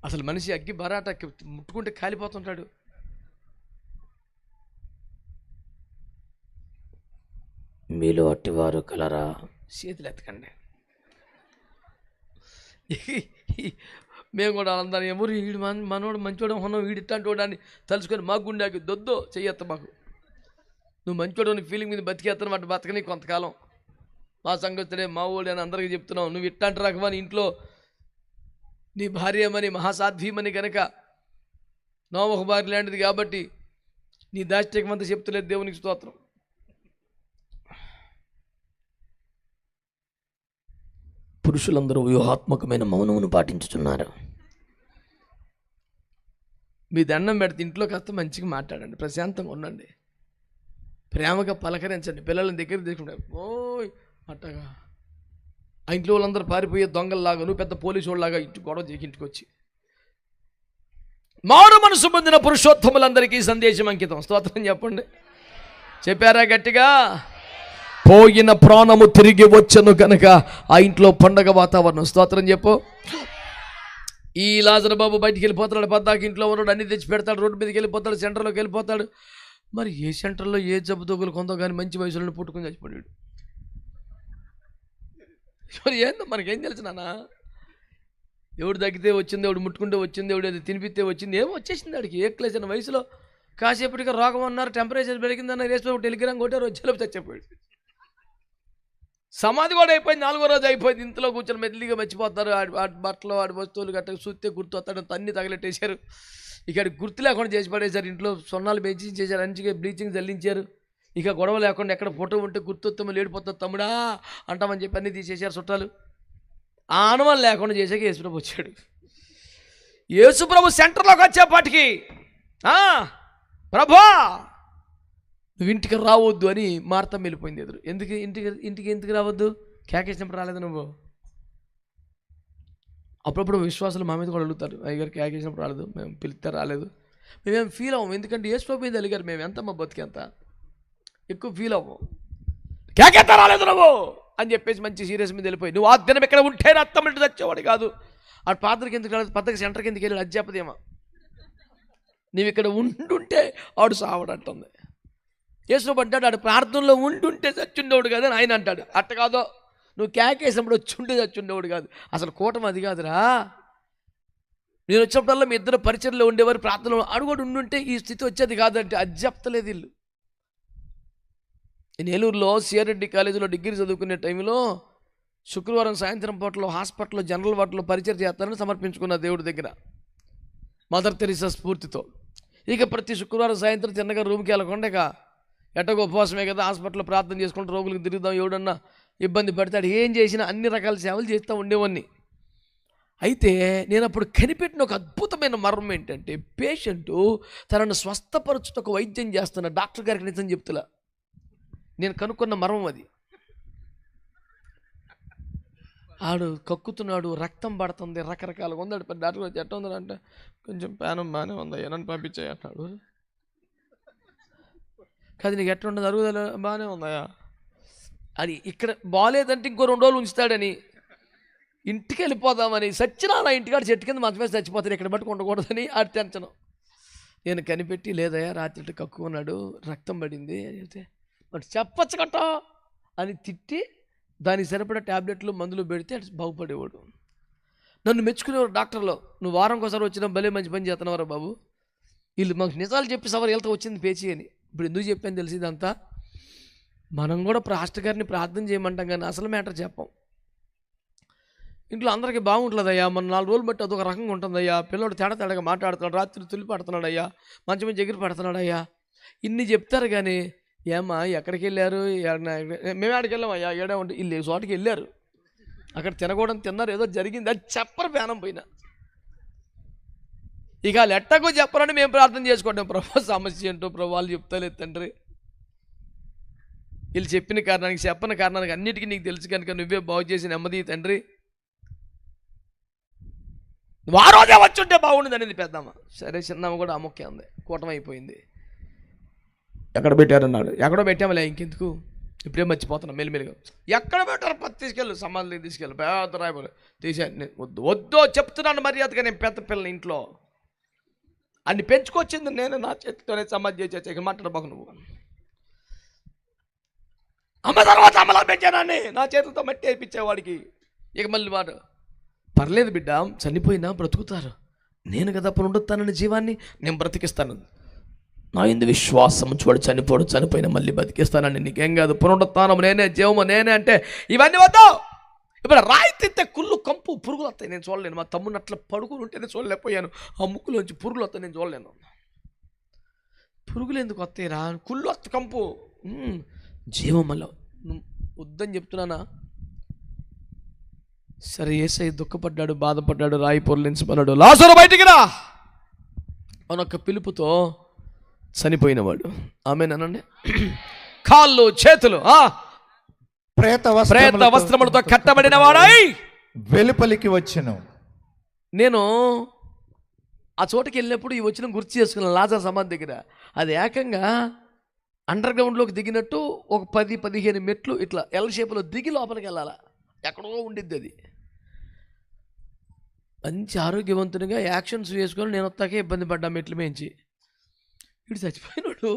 [SPEAKER 1] అసలు మనిషి అగ్గి బరాటకి ముట్టుకుంటే కాలిపోతుంటాడు.
[SPEAKER 3] మీలో అట్టివారు కలరా?
[SPEAKER 1] చేతులు ఎత్తకండి. మేము కూడా అందరం ఎవరు వీడు మనోడు మంచోడు ఉన్నావు, వీడి ఇట్లాంటి వాడని తలుచుకొని మా గుండెకి దొద్దో చెయ్యత్త. మాకు నువ్వు మంచోడు అని ఫీలింగ్ మీద బతికేస్తాను వాటి బతకని కొంతకాలం. మా సంగతుడే మా ఊళ్ళో అని అందరికీ చెప్తున్నావు. నువ్వు ఇట్లాంటి రకమని ఇంట్లో నీ భార్యమని మహాసాధ్వీమని కనుక నోవహు భార్య లాంటిది కాబట్టి నీ దాష్టికం అంతా చెప్తలేదు. దేవునికి స్తోత్రం.
[SPEAKER 3] పురుషులందరూ వ్యూహాత్మకమైన మౌనమును పాటించుతున్నారు.
[SPEAKER 1] మీ దండం పెడితే ఇంట్లో కాస్త మంచిగా మాట్లాడండి, ప్రశాంతంగా ఉండండి, ప్రేమగా పలకరించండి, పిల్లలని దగ్గర తీసుకుంటారు. ఓయ్ అట్టగా ఆ ఇంట్లో వాళ్ళందరూ పారిపోయే దొంగల్లాగా నువ్వు పెద్ద పోలీసు వాళ్ళలాగా ఇంటి గొడవ చేసి ఇంటికి వచ్చి. మారు మనసు పొందిన పురుషోత్తములందరికీ సందేశం అంకితం. స్తోత్రం చెప్పండి. చెప్పారా గట్టిగా? పోయిన ప్రాణము తిరిగి వచ్చను కనుక ఆ ఇంట్లో పండగ వాతావరణం. స్తోత్రం చెప్పు. ఈ లాజరు బాబు బయటికి వెళ్ళిపోతాడు, పద్దాకి ఇంట్లో ఉన్నాడు, అన్ని తెచ్చి పెడతాడు, రోడ్డు మీదకి వెళ్ళిపోతాడు, సెంటర్లోకి వెళ్ళిపోతాడు. మరి ఏ సెంటర్లో ఏ జబ్బు దొంగలు కొందో కానీ మంచి వయసులో పుట్టుకుని చచ్చిపోయాడు. మరి ఏందో మనకేం తెలుసు నాన్న? ఎవడు తగ్గితే వచ్చింది, ఎవడు ముట్టుకుంటే వచ్చింది, ఎవడు అది తినిపిస్తే వచ్చింది, ఏమో వచ్చేసింది వాడికి. ఏ క్లాస్ అయిన వయసులో కాసేపటిగా రోగం అన్నారు, టెంపరేచర్ పెరిగిందన్న రేసులో టెలిగ్రామ్ కొట్టారు, వచ్చేలోపు చచ్చిపోయాడు. సమాధి కూడా అయిపోయింది, 4వ రోజు అయిపోయింది. ఇంట్లో కూర్చొని మెల్లిగా మర్చిపోతారు. ఆడి బట్టలు ఆడి వస్తువులు గట్ట చూస్తే గుర్తు వస్తాడు, తన్ని తగిలెట్టేశారు. ఇక గుర్తు లేకుండా చేసి పడేశారు. ఇంట్లో సున్నాలు పెంచి చేశారు, మంచిగా బ్లీచింగ్ చల్లించారు. ఇక గొడవ లేకుండా ఎక్కడ ఫోటో ఉంటే గుర్తొస్తామో లేడిపోతుంది తమ్ముడా అంటామని చెప్పి అన్నీ తీసేశారు చుట్టాలు. ఆ అనుమానం లేకుండా చేసాక యేసుప్రభు వచ్చాడు. యేసుప్రభు సెంటర్లోకి వచ్చేపాటికి ప్రభా నువ్వు ఇంటికి రావద్దు అని మార్తమ్మ వెళ్ళిపోయింది ఎదురు. ఇంటికి రావద్దు? కేకేసినప్పుడు రాలేదు నువ్వు? అప్పుడప్పుడు విశ్వాసాలు మా మీద కూడా అడుగుతారు, అయ్యగారు కేకేసినప్పుడు రాలేదు, మేము పిలిస్తే రాలేదు. మేమేం ఫీల్ అవ్వం, ఎందుకంటే యేసుప్రభు మీద అలిగారు. మేము ఎంత మా బతికెంత ఎక్కువ ఫీల్ అవ్వం. కేకేత రాలేదు నువ్వు అని చెప్పేసి మంచి సీరియస్ మీద వెళ్ళిపోయి, నువ్వు ఆ దినం ఇక్కడ ఉంటే అత్తమంటే తెచ్చేవాడు కాదు. ఆడు పాత్రకి ఎందుకు రాలేదు, పద్ధతికి సెంటర్కి ఎందుకు వెళ్ళాడు, అజ్జాపదేమా నీవు ఇక్కడ ఉండుంటే ఆడు సావడంటుంది. యేసుప్రభు అంటాడు, ఆడు ప్రార్థనలో ఉండుంటే చచ్చుండేవాడు కాదు అని ఆయన అంటాడు. అట్ట కాదో, నువ్వు కేకేసినప్పుడు వచ్చుంటే చచ్చుండేవాడు కాదు. అసలు కూటమి అది కాదురా. నేను వచ్చినప్పుడల్లా మీ ఇద్దరు పరిచయంలో ఉండేవారు, ప్రార్థనలో అడుగుడు ఉండుంటే ఈ స్థితి వచ్చేది కాదంటే అది చెప్తలేదు వీళ్ళు. నేను ఏలూరులో సిఆర్రెడ్డి కాలేజీలో డిగ్రీ చదువుకునే టైంలో శుక్రవారం సాయంత్రం పూటలో హాస్పిటల్లో జనరల్ వార్డులో పరిచయం చేస్తానని సమర్పించుకున్న దేవుడి దగ్గర మదర్ తెరీసా స్ఫూర్తితో. ఇక ప్రతి శుక్రవారం సాయంత్రం తిన్నగా రూమ్కి వెళ్ళకుండా ఇక ఎట్టగో ఉపవాసమే కదా, హాస్పిటల్లో ప్రార్థన చేసుకుంటూ రోగులకు తిరుగుదాం, ఎవడన్నా ఇబ్బంది పడతాడు, ఏం చేసినా అన్ని రకాల సేవలు చేస్తూ ఉండేవాడిని. అయితే నేను అప్పుడు కనిపెట్టిన ఒక అద్భుతమైన మర్మం ఏంటంటే, పేషెంటు తనను స్వస్థపరచుటకు వైద్యం చేస్తున్న డాక్టర్ గారికి నిజం చెప్తులా. నేను కనుక్కున్న మర్మం అది. ఆడు కక్కుతున్నాడు, రక్తం పడుతుంది, రకరకాలుగా ఉందాడు. పెద్ద డాక్టర్ వచ్చి ఎట్ట ఉందంటే, కొంచెం పానం బాగానే ఉందయ్యా, నన్ను పంపించాయి అన్నాడు. కాదు నీకు ఎట్లా ఉండదు, అరుగుదల బాగానే ఉందయ్యా అని. ఇక్కడ బాగాలేదంటే ఇంకో 2 రోజులు ఉంచుతాడని, ఇంటికి వెళ్ళిపోదామని, సచ్చినా ఇంటికాడ చెట్టు కింద మంచం వేసి చచ్చిపోతాడు, ఇక్కడ బట్టి ఉండకూడదని ఆడి టెన్షను. నేను కనిపెట్టి, లేదయ్యా రాత్రి కక్కున్నాడు, రక్తం పడింది అని చెప్తే, మరి చెప్పచ్చు కట్ట అని తిట్టి దానికి సరిపడా ట్యాబ్లెట్లు మందులు పెడితే బాగుపడేవాడు. నన్ను మెచ్చుకునేవాడు డాక్టర్లో, నువ్వు వారం ఒకసారి వచ్చినా భలే మంచి పని చేస్తున్నావారా బాబు, వీళ్ళు మాకు నిజాలు చెప్పి సవర్ వెళ్తా వచ్చింది పేచి అని. ఇప్పుడు ఎందుకు చెప్పాను తెలిసి ఇదంతా? మనం కూడా పాస్టర్ గారిని ప్రార్థన చేయమంటాం కానీ అసలు మ్యాటర్ చెప్పాం. ఇంట్లో అందరికీ బాగుంటుందయ్యా, మన 4 రోజులు బట్టి అదొక రకంగా ఉంటుందయ్యా, పిల్లడు తేడాగా మాట్లాడుతున్నాడు, రాత్రి తులి పడుతున్నాడు అయ్యా, మంచి మంచి ఎగిరి పడుతున్నాడు అయ్యా, ఇన్ని చెప్తారు కానీ ఏమ్మా ఎక్కడికి వెళ్ళారు, మేము ఆడికి వెళ్ళామయ్యా, ఏడా ఉంటే ఇల్లు చోటికి వెళ్ళారు, అక్కడ తినకూడదు తిన్నారు, ఏదో జరిగింది అది చెప్పరు. పేనం పోయినా ఇక వాళ్ళు ఎట్టకో చెప్పాలని మేము ప్రార్థన చేసుకుంటాం. ప్రభు సమస్య ఏంటో ప్రభు వాళ్ళు చెప్తలేదు తండ్రి, వీళ్ళు చెప్పిన కారణానికి చెప్పని కారణానికి అన్నిటికీ నీకు తెలుసు కనుక నువ్వే బాగు చేసి నెమ్మది తండ్రి, నువ్వు ఆ రోజే వచ్చి ఉంటే బాగుండేది అనేది పెద్దమ్మ. సరే చిన్నమ్మ కూడా అమ్మకే ఉంది, కూటమైపోయింది. ఎక్కడ పెట్టారన్నాడు, ఎక్కడో పెట్టామలే ఇంకెందుకు, ఇప్పుడే మర్చిపోతున్నాం మెల్లిమెల్లిగా. ఎక్కడ పెట్టారు పత్తి తీసుకెళ్ళు, సమాధులకి తీసుకెళ్ళి పెద్ద రాయబోలే తీసాను. వద్దు వద్దో చెప్తున్నాను మర్యాదగా, నేను పెద్ద పిల్లలు ఇంట్లో అన్ని పెంచుకొచ్చింది నేను నా చేతితోనే సమాధి చేసే. ఇక మాట్లాడబాకు నువ్వు. అమ్మ తర్వాత అమ్మలా పెంచానని నా చేతులతో మట్టి వేయించేవాడికి. ఇక మళ్ళీ వాడు పర్లేదు బిడ్డ, చనిపోయినా బ్రతుకుతారు, నేను కదా పునరుత్థాన జీవాన్ని నేను బ్రతికిస్తాను, నా ఇందు విశ్వాసం చూడు, చనిపోయినా మళ్ళీ బతికిస్తానని, నీకేం కాదు, పునరుత్థానం నేనే, జీవము నేనే అంటే ఇవన్నీ వద్దు. ఇప్పుడు రాయి తింటే కుళ్ళు కంపు పురుగులు వస్తాయి, నేను చూడలేను. మా తమ్ముని అట్లా పడుకుని ఉంటే నేను చూడలేకపోయాను. ఆ ముక్కులోంచి పురుగులు వస్తాయి, నేను చూడలేను. పురుగులు ఎందుకు వస్తాయి రా, కుళ్ళు వస్తాయి, కంపు, జీవం మళ్ళీ వద్దని చెప్తున్నానా. సరే యేసయ్య దుఃఖపడ్డాడు, బాధపడ్డాడు, రాయి పొరలించబడ్డాడు, లాజరు బయటికి రా అనొక్క పిలుపుతో చనిపోయినవాడు. ఆమేనండి. కాళ్ళు చేతులు ప్రేత వస్త్రములతో కట్టబడిన వాడై
[SPEAKER 2] వెలుపలికి వచ్చెను.
[SPEAKER 1] నేను ఆ చోటుకి వెళ్ళినప్పుడు ఈ వచ్చిన గుర్తు చేసుకున్నాను. లాజరు సమాధి దగ్గర అది ఏకంగా అండర్ గ్రౌండ్లోకి దిగినట్టు ఒక 10-15 మెట్లు ఇట్లా ఎల్ షేప్లో దిగి లోపలికి వెళ్ళాలా, ఎక్కడో ఉండిద్ది అది. మంచి ఆరోగ్యవంతునిగా యాక్షన్స్ వేసుకొని నేను వస్తాకే ఇబ్బంది పడ్డా మెట్లు మేంచి. వీడు చచ్చిపోయినాడు,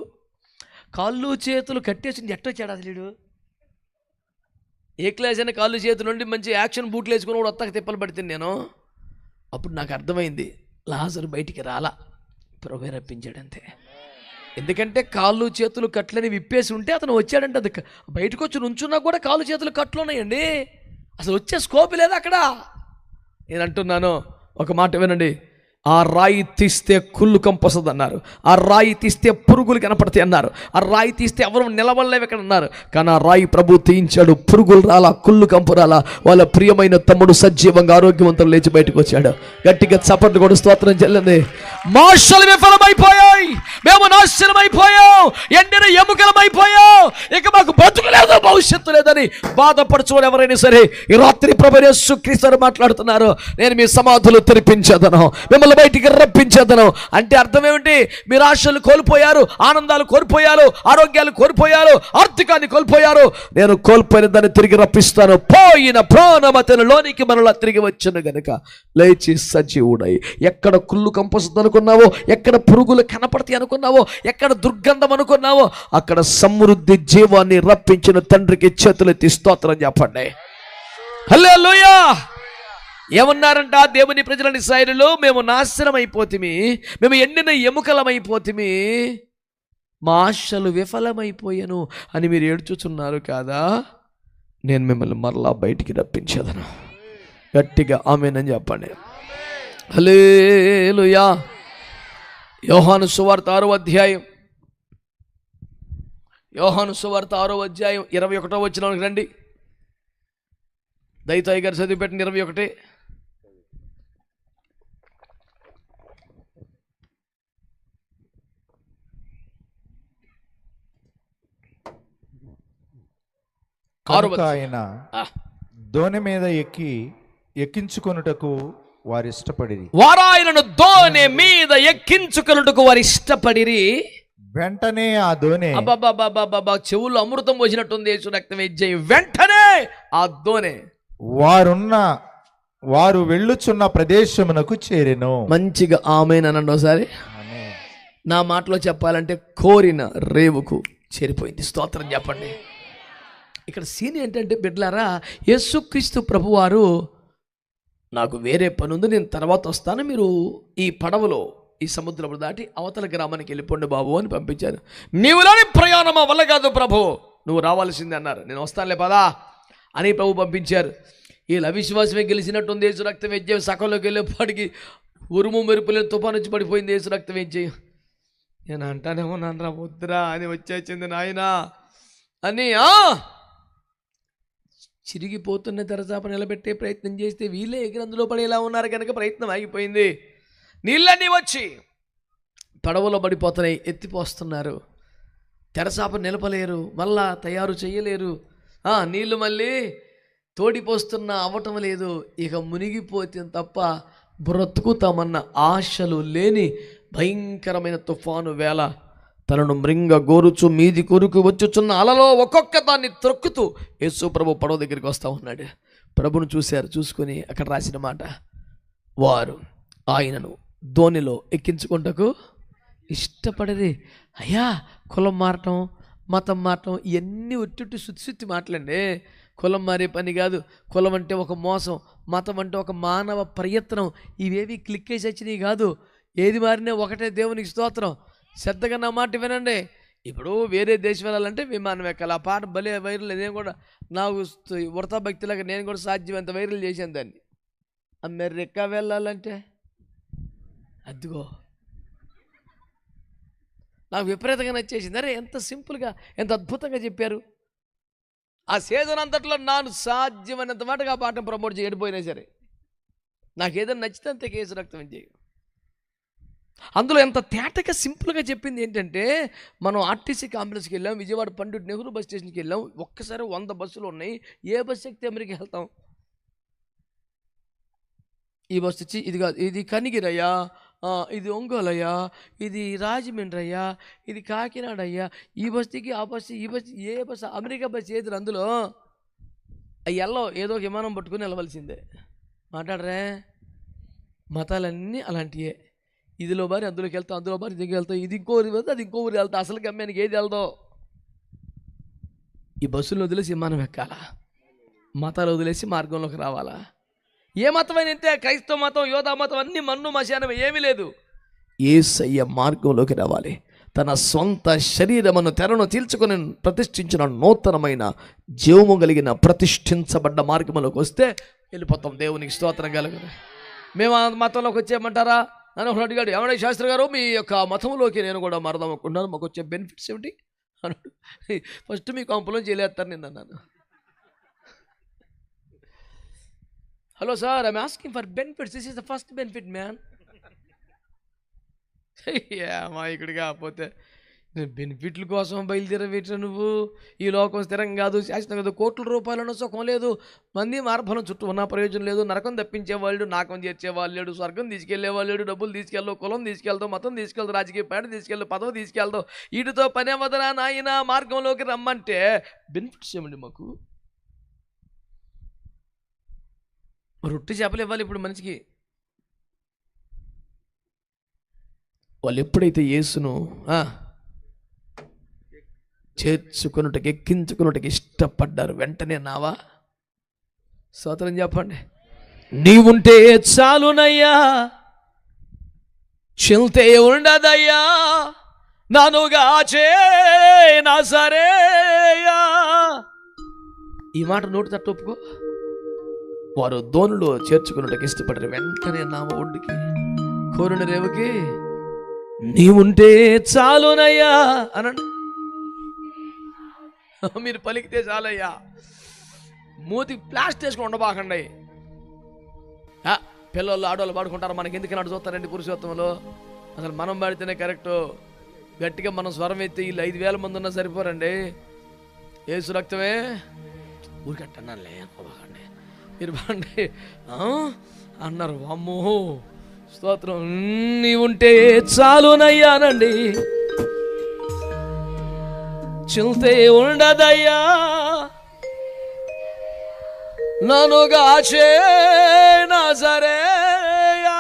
[SPEAKER 1] కాళ్ళు చేతులు కట్టేసి ఎట్టో వచ్చాడు అసలు వీడు. ఏ క్లాస్ అయినా కాళ్ళు చేతులు నుండి మంచి యాక్షన్ బూట్లు వేసుకొని కూడా వస్తాక తిప్పలు పడితే నేను. అప్పుడు నాకు అర్థమైంది, లాజరు బయటికి రాలా, ప్రభువే రప్పించాడంతే. ఎందుకంటే కాళ్ళు చేతులు కట్లని విప్పేసి ఉంటే అతను వచ్చాడంటే, అది బయటకు వచ్చి నుంచున్నా కూడా కాళ్ళు చేతులు కట్లు ఉన్నాయండి, అసలు వచ్చే స్కోప్ లేదు అక్కడ. నేను అంటున్నాను, ఒక మాట వినండి, ఆ రాయి తీస్తే కుళ్ళు కంపొస్తుంది అన్నారు, ఆ రాయి తీస్తే పురుగులు కనపడతాయి అన్నారు, ఆ రాయి తీస్తే ఎవరు నిలవలేవు ఇక్కడ అన్నారు. కానీ ఆ రాయి ప్రభు తీయించాడు, పురుగులు రాలా, కుళ్ళు కంపు రాలా. వాళ్ళ ప్రియమైన తమ్ముడు సజీవంగా ఆరోగ్యవంతులు లేచి బయటకు వచ్చాడు. గట్టిగా చప్పట్లు కూడా స్తోత్రం చెల్లింది. మా ఆశలు విఫలమైపోయాయి, మేము నాశనమైపోయాం, ఎండిన ఎముకలమైపోయాం, ఇక మాకు బతుకు లేదు, భవిష్యత్తు లేదని బాధపరచుకోని ఎవరైనా సరే ఈ రాత్రి ప్రభు యేసుక్రీస్తు మాట్లాడుతున్నారు, నేను మీ సమాధులు తెరిపించేదను, మిమ్మల్ని బయటికి రప్పించేదను. అంటే అర్థం ఏమిటి? మీరు ఆశలు కోల్పోయారు, ఆనందాలు కోల్పోయారు, ఆరోగ్యాలు కోల్పోయారు, ఆర్థికాన్ని కోల్పోయారు, నేను కోల్పోయిన దాన్ని తిరిగి రప్పిస్తాను. పోయిన ప్రాణమతను లోనికి మనలో తిరిగి వచ్చును గనుక లేచి సజీవుడై. ఎక్కడ కుళ్ళు కంపొస్తుంది అనుకున్నావో, ఎక్కడ పురుగులు కనపడతాయి అనుకున్నావో, ఎక్కడ దుర్గంధం అనుకున్నావో, అక్కడ సమృద్ధి జీవాన్ని రప్పించిన తండ్రికి చేతులెత్తి స్తోత్రం చెప్పండి. హల్లెలూయా. ఏమన్నారంట దేవుని ప్రజలని ఇశ్రాయేలులో, మేము నాశనం అయిపోతిమి, మేము ఎండిన ఎముకలమైపోతిమి, మా ఆశలు విఫలమైపోయాను అని మీరు ఏడ్చుచున్నారు కాదా, నేను మిమ్మల్ని మరలా బయటికి రప్పించేదను. గట్టిగా ఆమేనని చెప్పండి. హల్లెలూయా. యోహాను సువార్త 6వ అధ్యాయం, యోహాను సువార్త 6వ అధ్యాయం 21వ వచనానికి రండి. దైతాయి గారు చదివి పెట్టండి 21.
[SPEAKER 2] ఆయన దోణి మీద ఎక్కించుకొనుటకు వారు ఇష్టపడిరి.
[SPEAKER 1] వారు ఆయనను దోణి మీద ఎక్కించుకొనుటకు వారు ఇష్టపడిరి.
[SPEAKER 2] వెంటనే ఆ దోణి,
[SPEAKER 1] అబ్బబ్బబ్బబ్బబ్బ, చెవుల్లో అమృతం పోసినట్టుంది యేసు రక్తం ఇచ్చేయి. వెంటనే ఆ దోణి
[SPEAKER 2] వారు వెళ్ళుచున్న ప్రదేశమునకు చేరెను.
[SPEAKER 1] మంచిగా ఆమేన్ అనండి ఒకసారి. నా మాటలో చెప్పాలంటే కోరిన రేవుకు చేరిపోయింది. స్తోత్రం చెప్పండి. ఇక్కడ సీన్ ఏంటంటే బిడ్డలారా, యేసుక్రీస్తు ప్రభువారు నాకు వేరే పని ఉంది, నేను తర్వాత వస్తాను, మీరు ఈ పడవలో ఈ సముద్రం దాటి అవతల గ్రామానికి వెళ్ళిపోండి బాబు అని పంపించారు. నీవులోని ప్రయాణం వల్ల కాదు ప్రభు, నువ్వు రావాల్సిందే అన్నారు. నేను వస్తానులే పదా అని ప్రభు పంపించారు. వీళ్ళు అవిశ్వాసమే గెలిచినట్టుంది. యేసు రక్తం వేయించే సకంలోకి వెళ్ళేపాటికి ఉరుము మెరుపులేని తుఫాను వచ్చి పడిపోయింది. యేసు రక్తం వేయించే నేను అంటానే ఉన్నాను రా, వద్దురా అని వచ్చేసింది నాయన అని. చిరిగిపోతున్న తెరచాప నిలబెట్టే ప్రయత్నం చేస్తే వీళ్ళే ఎగిరి అందులో పడేలా ఉన్నారు కనుక ప్రయత్నం ఆగిపోయింది. నీళ్ళన్నీ వచ్చి పడవలో పడిపోతున్నాయి, ఎత్తిపోస్తున్నారు. తెరసాప నిలపలేరు, మళ్ళా తయారు చేయలేరు. నీళ్లు మళ్ళీ తోడిపోస్తున్నా అవ్వటం లేదు. ఇక మునిగిపోతే తప్ప బ్రతుకుతామన్న ఆశలు లేని భయంకరమైన తుఫాను వేళ తనను మృంగ గోరుచు మీది కొరుకు వచ్చుచున్న అలలో ఒక్కొక్క దాన్ని త్రొక్కుతూ యేసు ప్రభు పడవ దగ్గరికి వస్తూ ఉన్నాడు. ప్రభును చూశారు. చూసుకొని అక్కడ రాసిన మాట, వారు ఆయనను ధోనిలో ఎక్కించుకుంటకు ఇష్టపడేది. అయ్యా, కులం మారటం, మతం మారటం ఇవన్నీ ఒట్టి సుత్తి మాటలండి. కులం మారే పని కాదు. కులం అంటే ఒక మోసం, మతం అంటే ఒక మానవ ప్రయత్నం. ఇవేవి క్లిక్ వేసి వచ్చినాయి కాదు. ఏది మారినా ఒకటే, దేవునికి స్తోత్రం. శ్రద్ధగా నా మాట వినండి. ఇప్పుడు వేరే దేశం వెళ్ళాలంటే విమానం ఎక్కాలి. ఆ పాట భలే వైరల్. నేను కూడా నాకు వృతా భక్తిలాగా నేను కూడా సాధ్యమంత వైరల్ చేశాను దాన్ని. అమెరికా వెళ్ళాలంటే అదిగో నాకు విపరీతంగా నచ్చేసింది. అరే ఎంత సింపుల్గా, ఎంత అద్భుతంగా చెప్పారు. ఆ సీజన్ అంతట్లో నాను సాధ్యమైనంత మాటగా ఆ పాటను ప్రమోట్ చేయడిపోయినా సరే నాకు ఏదైనా నచ్చితే అంతే కేసు రక్తం చేయ. అందులో ఎంత తేటగా సింపుల్గా చెప్పింది ఏంటంటే, మనం ఆర్టీసీ కాంప్లెక్స్కి వెళ్ళాం, విజయవాడ పండిట్ నెహ్రూ బస్ స్టేషన్కి వెళ్ళాం. ఒక్కసారి 100 బస్సులు ఉన్నాయి. ఏ బస్సు ఎక్కితే అమెరికా వెళ్తాం? ఈ బస్సు వచ్చి ఇది కాదు, ఇది కనిగిరయ్యా, ఇది ఒంగోలయ్యా, ఇది రాజమండ్రి అయ్యా, ఇది కాకినాడ అయ్యా, ఈ బస్సుకి ఆ బస్సు, ఈ బస్సు, ఏ బస్సు అమెరికా బస్సు ఏది అందులో ఎల్లో ఏదో ఒక విమానం పట్టుకుని వెళ్ళవలసిందే. మాట్లాడరే, మతాలన్నీ అలాంటివే. ఇదిలో బారి అందులోకి వెళ్తాం, అందులో బారి దీనికి వెళ్తాం, ఇది ఇంకో ఊరి వెళ్తా, అది ఇంకో ఊరు వెళ్తా. అసలు గమ్యానికి ఏది వెళ్దాం? ఈ బస్సులను వదిలేసి విమానం ఎక్కాలా? మతాలు వదిలేసి మార్గంలోకి రావాలా? ఏ మతమైనా ఇంతే. క్రైస్తవ మతం, యోధా మతం అన్ని మన్ను మశానం, ఏమీ లేదు. యేసయ్య మార్గంలోకి రావాలి. తన సొంత శరీరమును తెరను తీల్చుకొని ప్రతిష్ఠించిన నూతనమైన జీవము కలిగిన ప్రతిష్ఠించబడ్డ మార్గంలోకి వస్తే వెళ్ళిపోతాం. దేవునికి స్తోత్రం కలుగును. మేము ఆ మతంలోకి వచ్చేయమంటారా? నన్ను ఒకటి అడిగాడు, ఏమన్నా శాస్త్రి గారు మీ యొక్క మతంలోకి నేను కూడా మారదాం అనుకుంటున్నాను, మాకు వచ్చే బెనిఫిట్స్ ఏమిటి అన్నాడు. ఫస్ట్ మీ కాంపులో చేయలేస్తారు నేను అన్నాను. Hello sir, I'm asking for benefits, this is the first benefit man. మా ఇక్కడికి కాకపోతే బెనిఫిట్ల కోసం బయలుదేరవేట నువ్వు. ఈ లోకం స్థిరం కాదు, శాశ్వతం కాదు. కోట్ల రూపాయలను సుఖం లేదు, మంది మార్బలం చుట్టూ ఉన్న ప్రయోజనం లేదు. నరకం తప్పించేవాళ్ళు, నాకం చేర్చేవాళ్ళు లేడు, స్వర్గం తీసుకెళ్లేవాళ్ళు లేడు. డబ్బులు తీసుకెళ్తావు, కులం తీసుకెళ్తావు, మతం తీసుకెళ్తావు, రాజకీయ పార్టీ తీసుకెళ్తావు, పదవి తీసుకెళ్తావు. వీటితో పని అవ్వదనా నాయన? మార్గంలోకి రమ్మంటే బెనిఫిట్స్ ఏమండి మాకు? రొట్టె చేపలు ఇవ్వాలి ఇప్పుడు మనిషికి. వాళ్ళు ఎప్పుడైతే యేసును చేర్చుకున్నట్టుకు, ఎక్కించుకున్నట్టుకు ఇష్టపడ్డారు, వెంటనే నావా స్తోత్రం చెప్పండి. నీవుంటే చాలునయ్యా, చింతే ఉండదయ్యా, నానుగా నా సరేయా. ఈ మాట నోటి తట్టు ఒప్పుకో. వారు ధోనిలో చేర్చుకున్నట్టుకు ఇష్టపడ్డారు, వెంటనే నావ ఒడ్డుకి, కోరిన రేవుకి నీవుంటే చాలునయ్యా అనండి. మీరు పలికితే చాలయ్యా. మూతికి ప్లాస్టర్ వేసుకుని ఉండబాకండి. పిల్లలు ఆడవాళ్ళు పాడుకుంటారు, మనకి ఎందుకు నాడు చూస్తారండి పురుషోత్తంలో? అసలు మనం పాడితేనే కరెక్టు. గట్టిగా మనం స్వరం ఎత్తి వీళ్ళు 5,000 మంది ఉన్నా సరిపోరండి. యేసు రక్తమే ఊరికట్టన్నానులే అనుకోబాకండి. మీరు బాండి అన్నారు. అమ్మో స్తోత్రం. నీవుంటే చాలునయ్యానండి, చింతే ఉండదయ్యా, నన్నుగా నా సరేయా.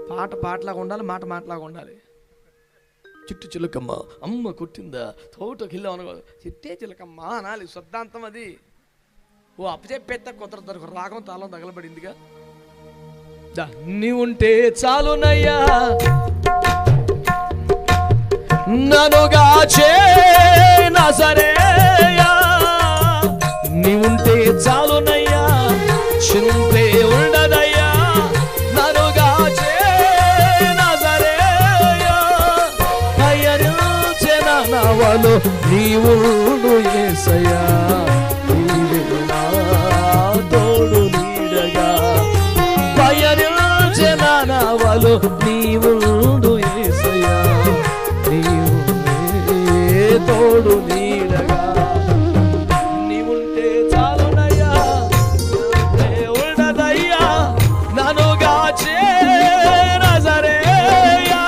[SPEAKER 1] పాట పాటలాగా ఉండాలి, మాట మాటలాగా ఉండాలి. చిట్టు చిలకమ్మ అమ్మ కొట్టిందా, తోటకి వెళ్ళాం అనుకో, చిట్టే చిలకమ్మ అనాలి. శబ్దాంతం అది. ఓ అప్పచెప్పేత్త కుదరదు, రాగం తాళం తగలబడిందిగా. నీవుంటే చాలునయ్యా, నన్నుగా నా సరేయా. నీవుంటే చాలునయ్యా, చింతే ఉండదయ్యా, నన్నుగా నా సరేయా. అయ్యరించిన నావలో నీవు యేసయ్యా, తోడు నావలో నీవుండు యేసయ్యా, నీవే తోడు నీడగా. నీవుంటే చాలునయ్యా, ఉండదయ్యా నన్ను గాచే నజరేయా.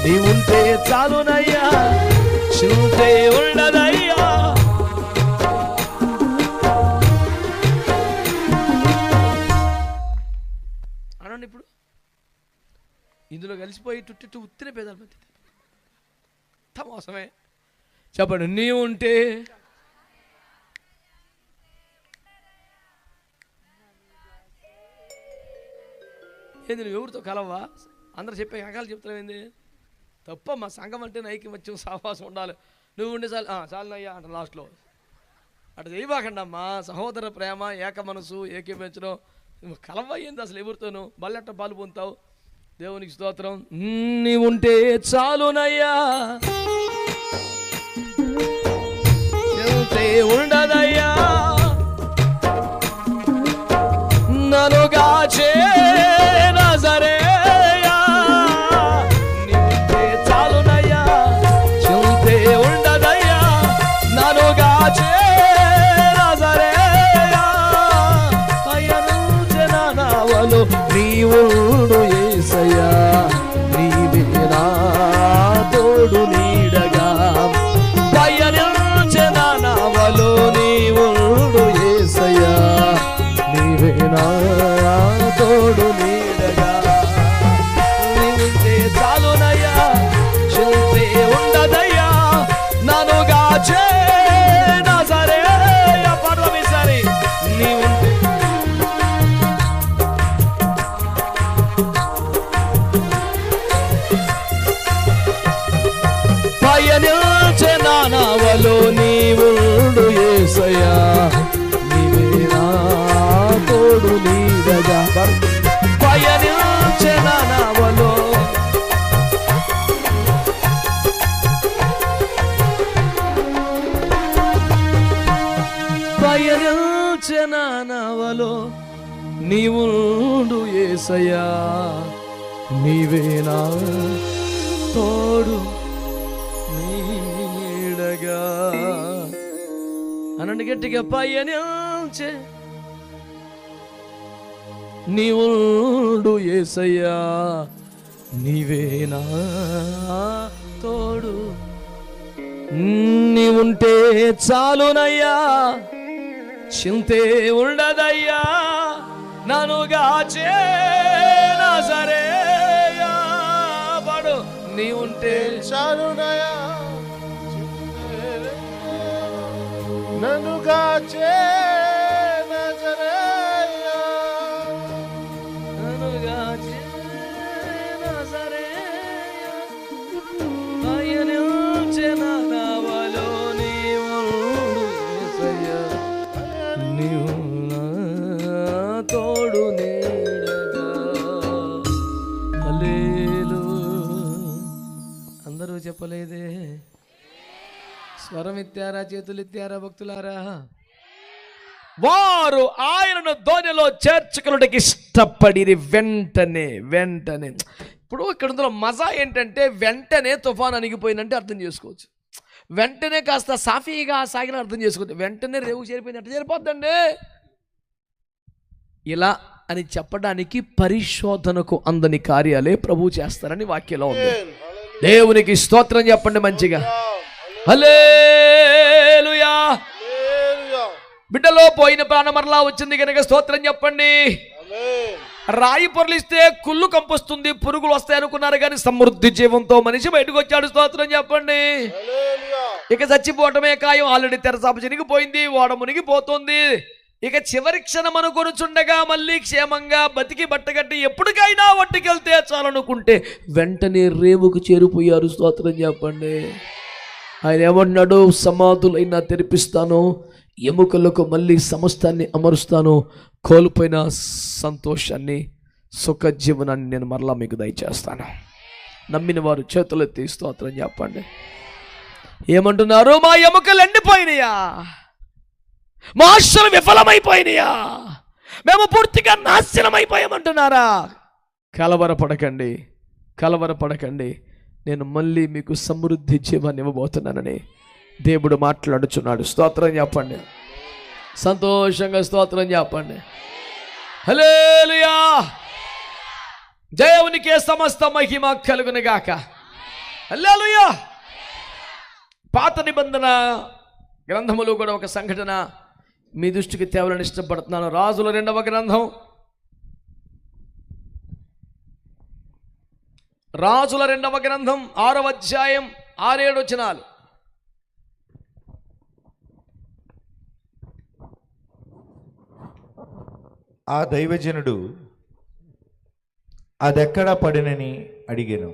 [SPEAKER 1] నీవుంటే చాలునయ్యా, చింతే ఉండదయ్యా. అనండి ఇప్పుడు ఇందులో కలిసిపోయి టుట్టు ఉత్తిన పేదాలు మధ్య మోసమే. చెప్పండి, నీ ఉంటే ఏంది నువ్వు ఎవరితో కలవా? అందరూ చెప్పే రకాలు చెప్తున్నావు ఏంది? తప్ప మా సంఘం అంటే ఐక్యమత్యం సహవాసం ఉండాలి. నువ్వు ఉండే చాలునయ్యా అంట లాస్ట్లో. అటు చేయబాకండి అమ్మా. సహోదర ప్రేమ, ఏక మనసు, ఏకీపించడం. కలవ ఏంది అసలు ఎవరితోనూ? బల్లెట్ట పాలు పొందుతావు. దేవునికి స్తోత్రం. నీ ఉంటే చాలునయ్యా, ఉండదయ్యా నన్ను గాచే నజరేయా. నీ ఉంటే చాలునయ్యా, చింతే ఉండదయ్యా నన్ను గాచే నజరేయా. పయనించే నా నావలో నీవుండు యేసయ్యా, నీవే నా తోడు నీడగా. పయనించే నా నావలో నీవుండు యేసయ్యా, నీవే నా తోడు నీడగా. నీవుంటే చాలునయ్యా, చింతే ఉండదయ్యా నన్ను గాచే నజరేయా. పర్వమిసరి నీవుంటే పయనించే నా నావలో నీవుండు యేసయ్యా, నీవే నా తోడు నీడగా. పయనించే నా నావలో పయనించే నా నావలో నీవుండు యేసయ్యా, నీవే నా తోడు నీడగా. అనండి గట్టిగా, పయనించే నీవుండు యేసయ్యా, నీవే నా తోడు. నీవుంటే చాలునయ్యా, చింతే ఉండదయ్యా నన్ను గాచే నజరేయా. పాడు, నీవుంటే
[SPEAKER 2] చాలునయ్యా, నన్ను గాచే నజరేయా,
[SPEAKER 1] నన్ను గాచే నజరేయా. పయనించే నా నావలో నీవుండు యేసయ్యా, నీవు నా తోడు నీడగా. హల్లెలూయా. అందరూ చెప్పలేదే? స్వరం ఎత్తారా, చేతులు ఎత్తారా భక్తులారా? వారు ఆయనను ధోనిలో చేర్చుకున్నట్టుకి ఇష్టపడిరి. వెంటనే వెంటనే. ఇప్పుడు ఇక్కడ మజా ఏంటంటే, వెంటనే తుఫాన్ అణిగిపోయిందంటే అర్థం చేసుకోవచ్చు. వెంటనే కాస్త సాఫీగా సాగిన అర్థం చేసుకోవచ్చు. వెంటనే రేవు చేరిపోయింది అంటే చేరిపోద్దండి. ఇలా అని చెప్పడానికి పరిశోధనకు అందని కార్యాలే ప్రభువు చేస్తారని వాక్యంలో ఉంది. దేవునికి స్తోత్రం చెప్పండి మంచిగా. హల్లెలూయా. బిడ్డలో పోయిన ప్రాణం మరలా వచ్చింది కనుక స్తోత్రం చెప్పండి. రాయి పొరలిస్తే కుళ్ళు కంపొస్తుంది, పురుగులు వస్తాయి అనుకున్నారు కానీ సమృద్ధి జీవంతో మనిషి బయటకు వచ్చాడు. స్తోత్రం చెప్పండి. ఇక చచ్చిపోవటమే ఖాయం. ఆల్రెడీ తెరసాప చినిగిపోయింది, ఓడ మునిగిపోతుంది. ఇక చివరి క్షణం అనుకొనుచుండగా మళ్ళీ క్షేమంగా బతికి బట్టగట్టి ఎప్పటికైనా ఒట్టుకెళ్తే చాలనుకుంటే వెంటనే రేవుకు చేరిపోయారు. స్తోత్రం చెప్పండి. ఆయన ఏమన్నాడు? సమాధులైనా తెరిపిస్తాను, ఎముకలకు మళ్ళీ సమస్తాన్ని అమరుస్తాను, కోల్పోయిన సంతోషాన్ని, సుఖ జీవనాన్ని నేను మరలా మీకు దయచేస్తాను. నమ్మిన వారు చేతులెత్తి స్తోత్రం చెప్పండి. ఏమంటున్నారు? మా ఎముకలు ఎండిపోయినాయా, మా ఆశలు విఫలమైపోయినాయా, మేము పూర్తిగా నాశనం అయిపోయామంటున్నారా? కలవరపడకండి, కలవరపడకండి, నేను మళ్ళీ మీకు సమృద్ధి జీవాన్ని ఇవ్వబోతున్నానని దేవుడు మాట్లాడుచున్నాడు. స్తోత్రం చెప్పండి, సంతోషంగా స్తోత్రం చెప్పండి. హల్లెలూయా, దేవునికే సమస్త మహిమ కలుగునుగాక. హల్లెలూయా. పాత నిబంధన గ్రంథములో కూడా ఒక సంఘటన మీ దృష్టికి తేవాలని ఇష్టపడుతున్నాను. రాజుల 2వ గ్రంథం, రాజుల 2వ గ్రంథం 6వ అధ్యాయం 6-7 వచనాలు.
[SPEAKER 2] ఆ దైవజనుడు అదెక్కడ పడినని అడిగాను.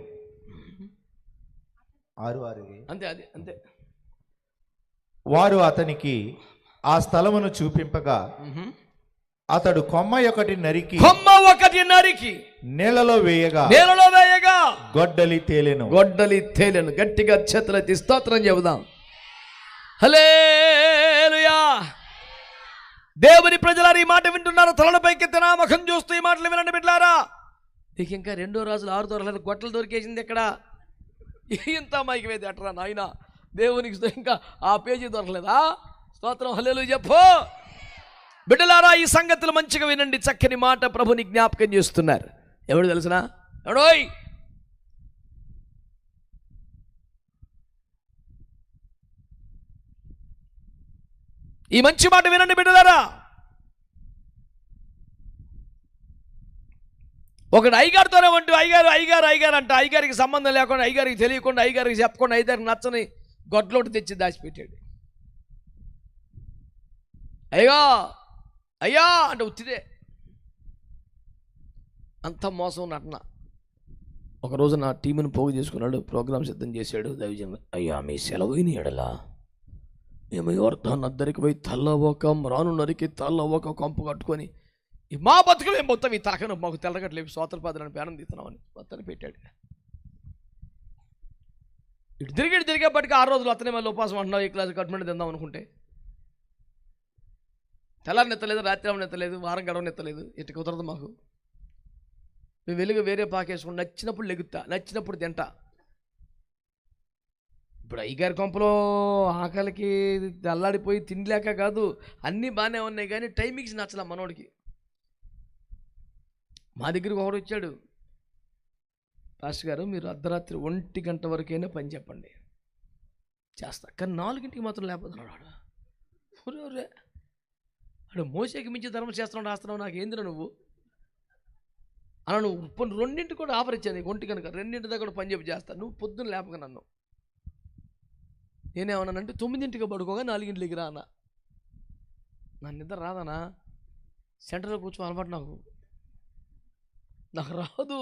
[SPEAKER 2] 6:6
[SPEAKER 1] అంతే, అది అంతే.
[SPEAKER 2] వారు అతనికి ఆ స్థలమును చూపింపగా అతడు కొమ్మ ఒకటి నరికి నేలలో వేయగా గొడ్డలి తేలెను.
[SPEAKER 1] గట్టిగా చేతులెత్తి స్తోత్రం చెబుదాం. హల్లెలూయా. దేవుని ప్రజలారా, ఈ మాట వింటున్నారు, తలలపైకెత్తిన ముఖం చూస్తూ ఈ మాటలు వినండి బిడ్డలారా. నీకు ఇంకా 2 రాజులు 6 దొరకలేదు, గొట్టలు దొరికేసింది ఎక్కడ? ఇంత మైకి వేది అట్రా నాయన, దేవునికి ఇంకా ఆ పేజీ దొరకలేదా? స్తోత్రం, హల్లెలూయా చెప్పు బిడ్డలారా. ఈ సంగతులు మంచిగా వినండి, చక్కని మాట ప్రభుని జ్ఞాపకం చేస్తున్నారు. ఎవడు తెలుసునా? ఎవడోయ్? ఈ మంచి మాట వినండి బిడ్డలారా. ఒకడు అయ్యగారితోనే ఉంటూ అయ్యగారు అంట, అయ్యగారికి సంబంధం లేకుండా, అయ్యగారికి తెలియకుండా, అయ్యగారికి చెప్పకుండా, అయ్యగారికి నచ్చని గొడ్లోటి తెచ్చి దాచిపెట్టాడు. అయ్యా అంటే ఉత్తిదే, అంత మోసం నటన. ఒకరోజు నా టీముని పోగు చేసుకున్నాడు, ప్రోగ్రాం సిద్ధం చేశాడు. దైవజన్, అయ్యా మీ సెలవుని ఎడలా మేము యోర్దాను నద్దరికి పోయి తల్లవక రాను నరికి తల్లవక కొంపు కట్టుకొని మా బతుకులు ఏం మొత్తం ఈ తలకను మాకు తెల్లగట్లేవి సోతరపాదని పేరం తీస్తున్నామని మొత్తాన్ని పెట్టాడు. ఇటు తిరిగేపటికి 6 రోజులు అతనే మళ్ళీ ఉపాసం అంటున్నావు, ఈ క్లాస్ కట్టుబడి తిందాం అనుకుంటే తెల్లారి నెత్తలేదు, రాత్రి నెత్తలేదు, వారం గడవ నెత్తలేదు. ఇటు కుదరదు మాకు. మేము వెలుగు వేరే పాకేసుకుని నచ్చినప్పుడు లెగుతా, నచ్చినప్పుడు తింటా. ఇప్పుడు అయ్యగారి కొంపలో ఆకలికి అల్లాడిపోయి తినలేక కాదు, అన్నీ బాగానే ఉన్నాయి కానీ టైమింగ్స్ నచ్చలే మనోడికి. మా దగ్గరికి ఒకడు వచ్చాడు, పాస్టర్ గారు మీరు అర్ధరాత్రి 1 గంట వరకైనా పని చెప్పండి చేస్తా, కానీ 4 గంటకి మాత్రం లేకపోతున్నాడు. వాడు అడు మోసేకి మించి ధర్మశాస్త్రం రాస్తున్నావు, నాకు ఏందిరా నువ్వు అలా. నువ్వు 2 కూడా ఆఫర్ ఇచ్చాను నీకు, 1 కనుక 2 దగ్గర పని చెప్పి చేస్తా, నువ్వు పొద్దున్న లేపక నన్ను. నేనేమన్నానంటే 9 పడుకోగా 4 రా అన్న. నా నిద్ర రాదనా, సెంటర్లో కూర్చో అలవాటు నాకు రాదు.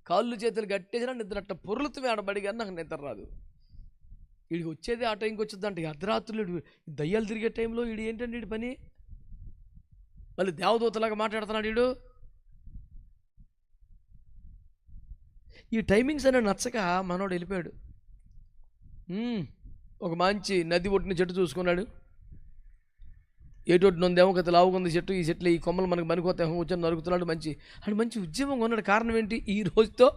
[SPEAKER 1] కాళ్ళు చేతులు గట్టేసినా నిద్ర అట్ట పొరులుతూ ఆడబడి కానీ నాకు నిద్ర రాదు. వీడికి వచ్చేది ఆ టైంకి వచ్చేద్దంటే అర్ధరాత్రులు దయ్యాలు తిరిగే టైంలో వీడు ఏంటంటే వీడి పని, మళ్ళీ దేవదూతలాగా మాట్లాడుతున్నాడు వీడు. ఈ టైమింగ్స్ అనేది నచ్చక మనోడు వెళ్ళిపోయాడు. ఒక మంచి నది ఒట్టిన చెట్టు చూసుకున్నాడు. ఏటొట్టిన ఉందేమో గత లావుకుంది చెట్టు, ఈ చెట్లు ఈ కొమ్మలు మనకు పనికొత్త కూర్చొని నరుకుతున్నాడు. మంచి ఉద్యమంగా ఉన్నాడు. కారణం ఏంటి? ఈ రోజుతో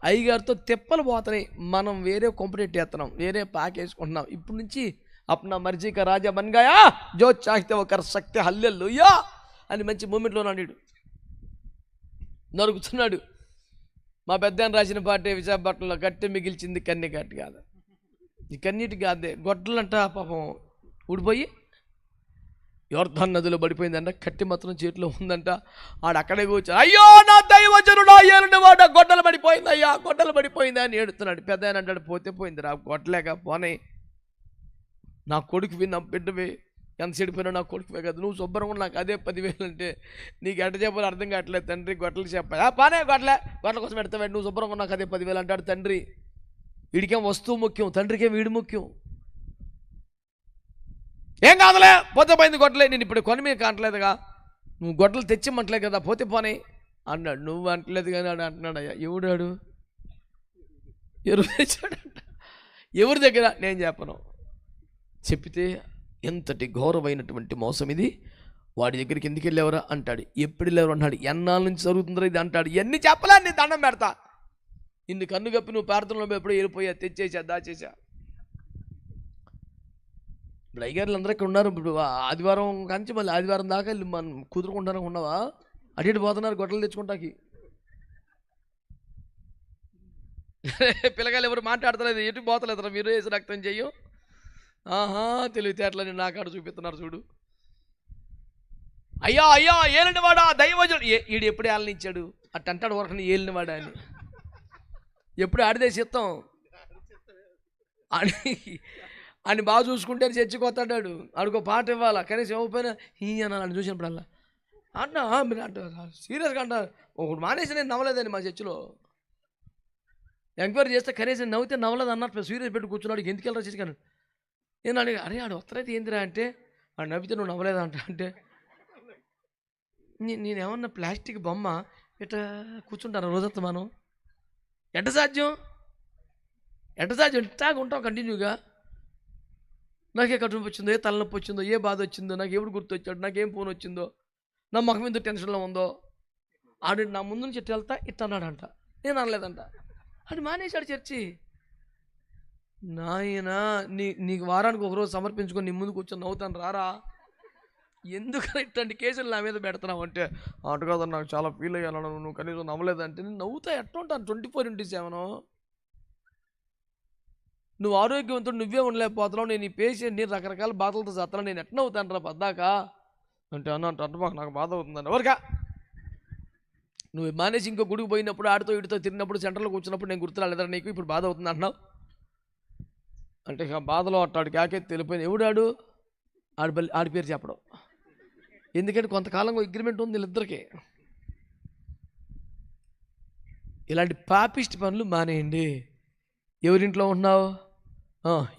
[SPEAKER 1] అయ్యగారితో తెప్పలు పోతున్నాయి, మనం వేరే కొంపటెట్టి వేస్తున్నాం, వేరే పాకేసుకుంటున్నాం. ఇప్పుడు నుంచి అప్నా మర్జీకా రాజా బన్గాయా జో చాహితే ఒక శక్తి హల్లెలూయా అని మంచి మూమెంట్లో నాడు నరుకుతున్నాడు. మా పెద్ద రాసిన పాటే విశాఖపట్నంలో గట్టి మిగిల్చింది కన్నీ గట్టి కాదు, ఈ కన్నీటి కాదే గొడ్డలంట పాపం ఊడిపోయి యోర్దాను నదిలో పడిపోయిందంట. కట్టి మాత్రం చేతిలో ఉందంట. అక్కడే కూర్చొని అయ్యో నా దైవజనుడా ఏలుండి వాడ గొడ్డలు పడిపోయింది, అయ్యా గొడ్డలు పడిపోయింది అని ఏడుతున్నాడు. పెద్ద ఆయన అంటాడు, పోతే పోయింది రా, గొడ్డలేక పోనే, నా కొడుకువి నా బిడ్డవి, ఎంత చెడిపోయినా నా కొడుకువే కదా, నువ్వు శుభ్రంగా నాకు అదే 10,000 అంటే నీకు ఎట్ట చెప్పాలి అర్థం కావట్లేదు తండ్రి. గొడ్డలు చెప్పా పానే గొడ్డల కోసం పెడతావు, నువ్వు శుభ్రంగా నాకు అదే 10,000 అంటాడు తండ్రి. వీడికేం వస్తువు ముఖ్యం, తండ్రికేం వీడి ముఖ్యం. ఏం కాదులే పోతే పోయింది గొడ్డలే, నేను ఇప్పుడు కొని మీద కావట్లేదుగా, నువ్వు గొడ్డలు తెచ్చిమ్మంటలే కదా, పోతే పోనీ అన్నాడు. నువ్వు అంటలేదు కానీ ఆడు అంటున్నాడు. అయ్యా ఎవడాడు, ఎవరు తెచ్చాడంట, ఎవరి దగ్గర నేను చెప్పను. చెప్పితే ఎంతటి ఘోరమైనటువంటి మోసం ఇది. వాడి దగ్గరికి ఎందుకు వెళ్ళేవరా అంటాడు. ఎప్పుడు వెళ్ళేవరు అంటాడు. ఎన్నాళ్ళ నుంచి జరుగుతుందో ఇది అంటాడు. ఇవన్నీ చెప్పలే, నీ దండం పెడతా. ఇన్ని కన్ను కప్పి నువ్వు ప్రార్థనలో ఎప్పుడో వెళ్ళిపోయా, తెచ్చేసా, దాచేసా. ఇప్పుడు అయ్యగారులు అందరూ ఇక్కడ ఉన్నారు. ఇప్పుడు ఆదివారం కంచి మళ్ళీ ఆదివారం దాకా వెళ్ళి మనం కుదురుకుంటానే ఉన్నావా? అటు ఇటు పోతున్నారు గొడ్డలు తెచ్చుకుంటాకి. పిల్లగాళ్ళు ఎవరు మాట్లాడతలేదు, ఎటు పోతలేదురా మీరు వేసి రక్తం చెయ్యం. తెలివితేటలని నా కాడ చూపిస్తున్నారు చూడు. అయ్యా అయ్యా ఏలినవాడా దైవజుడు, ఈడు ఎప్పుడు ఏళ్ళనిచ్చాడు అట్ట అంటాడు. వరకు ఏలినవాడా అని ఎప్పుడు ఆడిదే చిత్తం అని బాగా చూసుకుంటే చర్చికొస్తాడు. ఆడికో పాట ఇవ్వాలా, కనీసం ఇవ్వకపోయినా ఈ అన్నాడు చూసినప్పుడల్లా. అంటున్నా మీరు అంట సీరియస్గా అంటారు. ఒకటి మానేసి నేను నవ్వలేదండి మా చర్చిలో. ఎంక్వైరీ చేస్తే కనీసం నవ్వితే నవ్వలేదు అన్నట్టు సీరియస్ పెట్టి కూర్చున్నాడు. ఎందుకు వెళ్ళరా చర్చికి నేను అడిగా, అరే ఆడు వస్తారైతే ఏందిరా అంటే, ఆడు నవ్వితే నువ్వు నవ్వలేదంట. అంటే నేనేమన్నా ప్లాస్టిక్ బొమ్మ ఇట్లా కూర్చుంటాను రోజంతా మనం? ఎట్ట సాధ్యం ఇట్టాగా ఉంటాం కంటిన్యూగా. నాకే కడుపు వచ్చిందో, ఏ తలనొప్పి వచ్చిందో, ఏ బాధ వచ్చిందో, నాకు ఎవడు గుర్తొచ్చాడు, నాకేం ఫోన్ వచ్చిందో, నా ముఖం మీద టెన్షన్లో ఉందో, ఆడు నా ముందు నుంచి ఇట్టు వెళ్తా ఇట్ట అన్నాడంట. నేను అనలేదంట. ఆడు మానేశాడు చర్చి. నాయన నీకు వారానికి ఒకరోజు సమర్పించుకొని నీ ముందు కూర్చొని నవ్వుతాను రారా. ఎందుకని ఇట్లాంటి కేసులు నా మీద పెడుతున్నావు అంటే, అటు కదా నాకు చాలా ఫీల్ అయ్యాను, నువ్వు కనీసం నవ్వలేదంటే నేను నవ్వుతా ఎట్లా ఉంటాను 24/7. నువ్వు ఆరోగ్యవంతుడు నువ్వే ఉండలేకపోతున్నావు, నేను ఈ పేషెంట్ని రకరకాల బాధలతో చస్తాను, నేను ఎట్లా అవుతాను రా పద్దాక అంటే అంటే నాకు బాధ అవుతుందని ఎవరికా. నువ్వు మానేసి ఇంకో గుడికి పోయినప్పుడు ఆడితో ఇడితో తిరిగినప్పుడు సెంటర్లో కూర్చున్నప్పుడు నేను గుర్తురాలేదా నీకు, ఇప్పుడు బాధ అవుతుంది అంటున్నావు అంటే ఇక బాధలో అట్టాడు కాకెత్తి వెళ్ళిపోయింది. ఎవడాడు ఆడి పేరు చెప్పడం. ఎందుకంటే కొంతకాలంగా అగ్రిమెంట్ ఉంది వీళ్ళిద్దరికీ. ఇలాంటి పాపిష్టి పనులు మానేయండి. ఎవరింట్లో ఉంటున్నావు,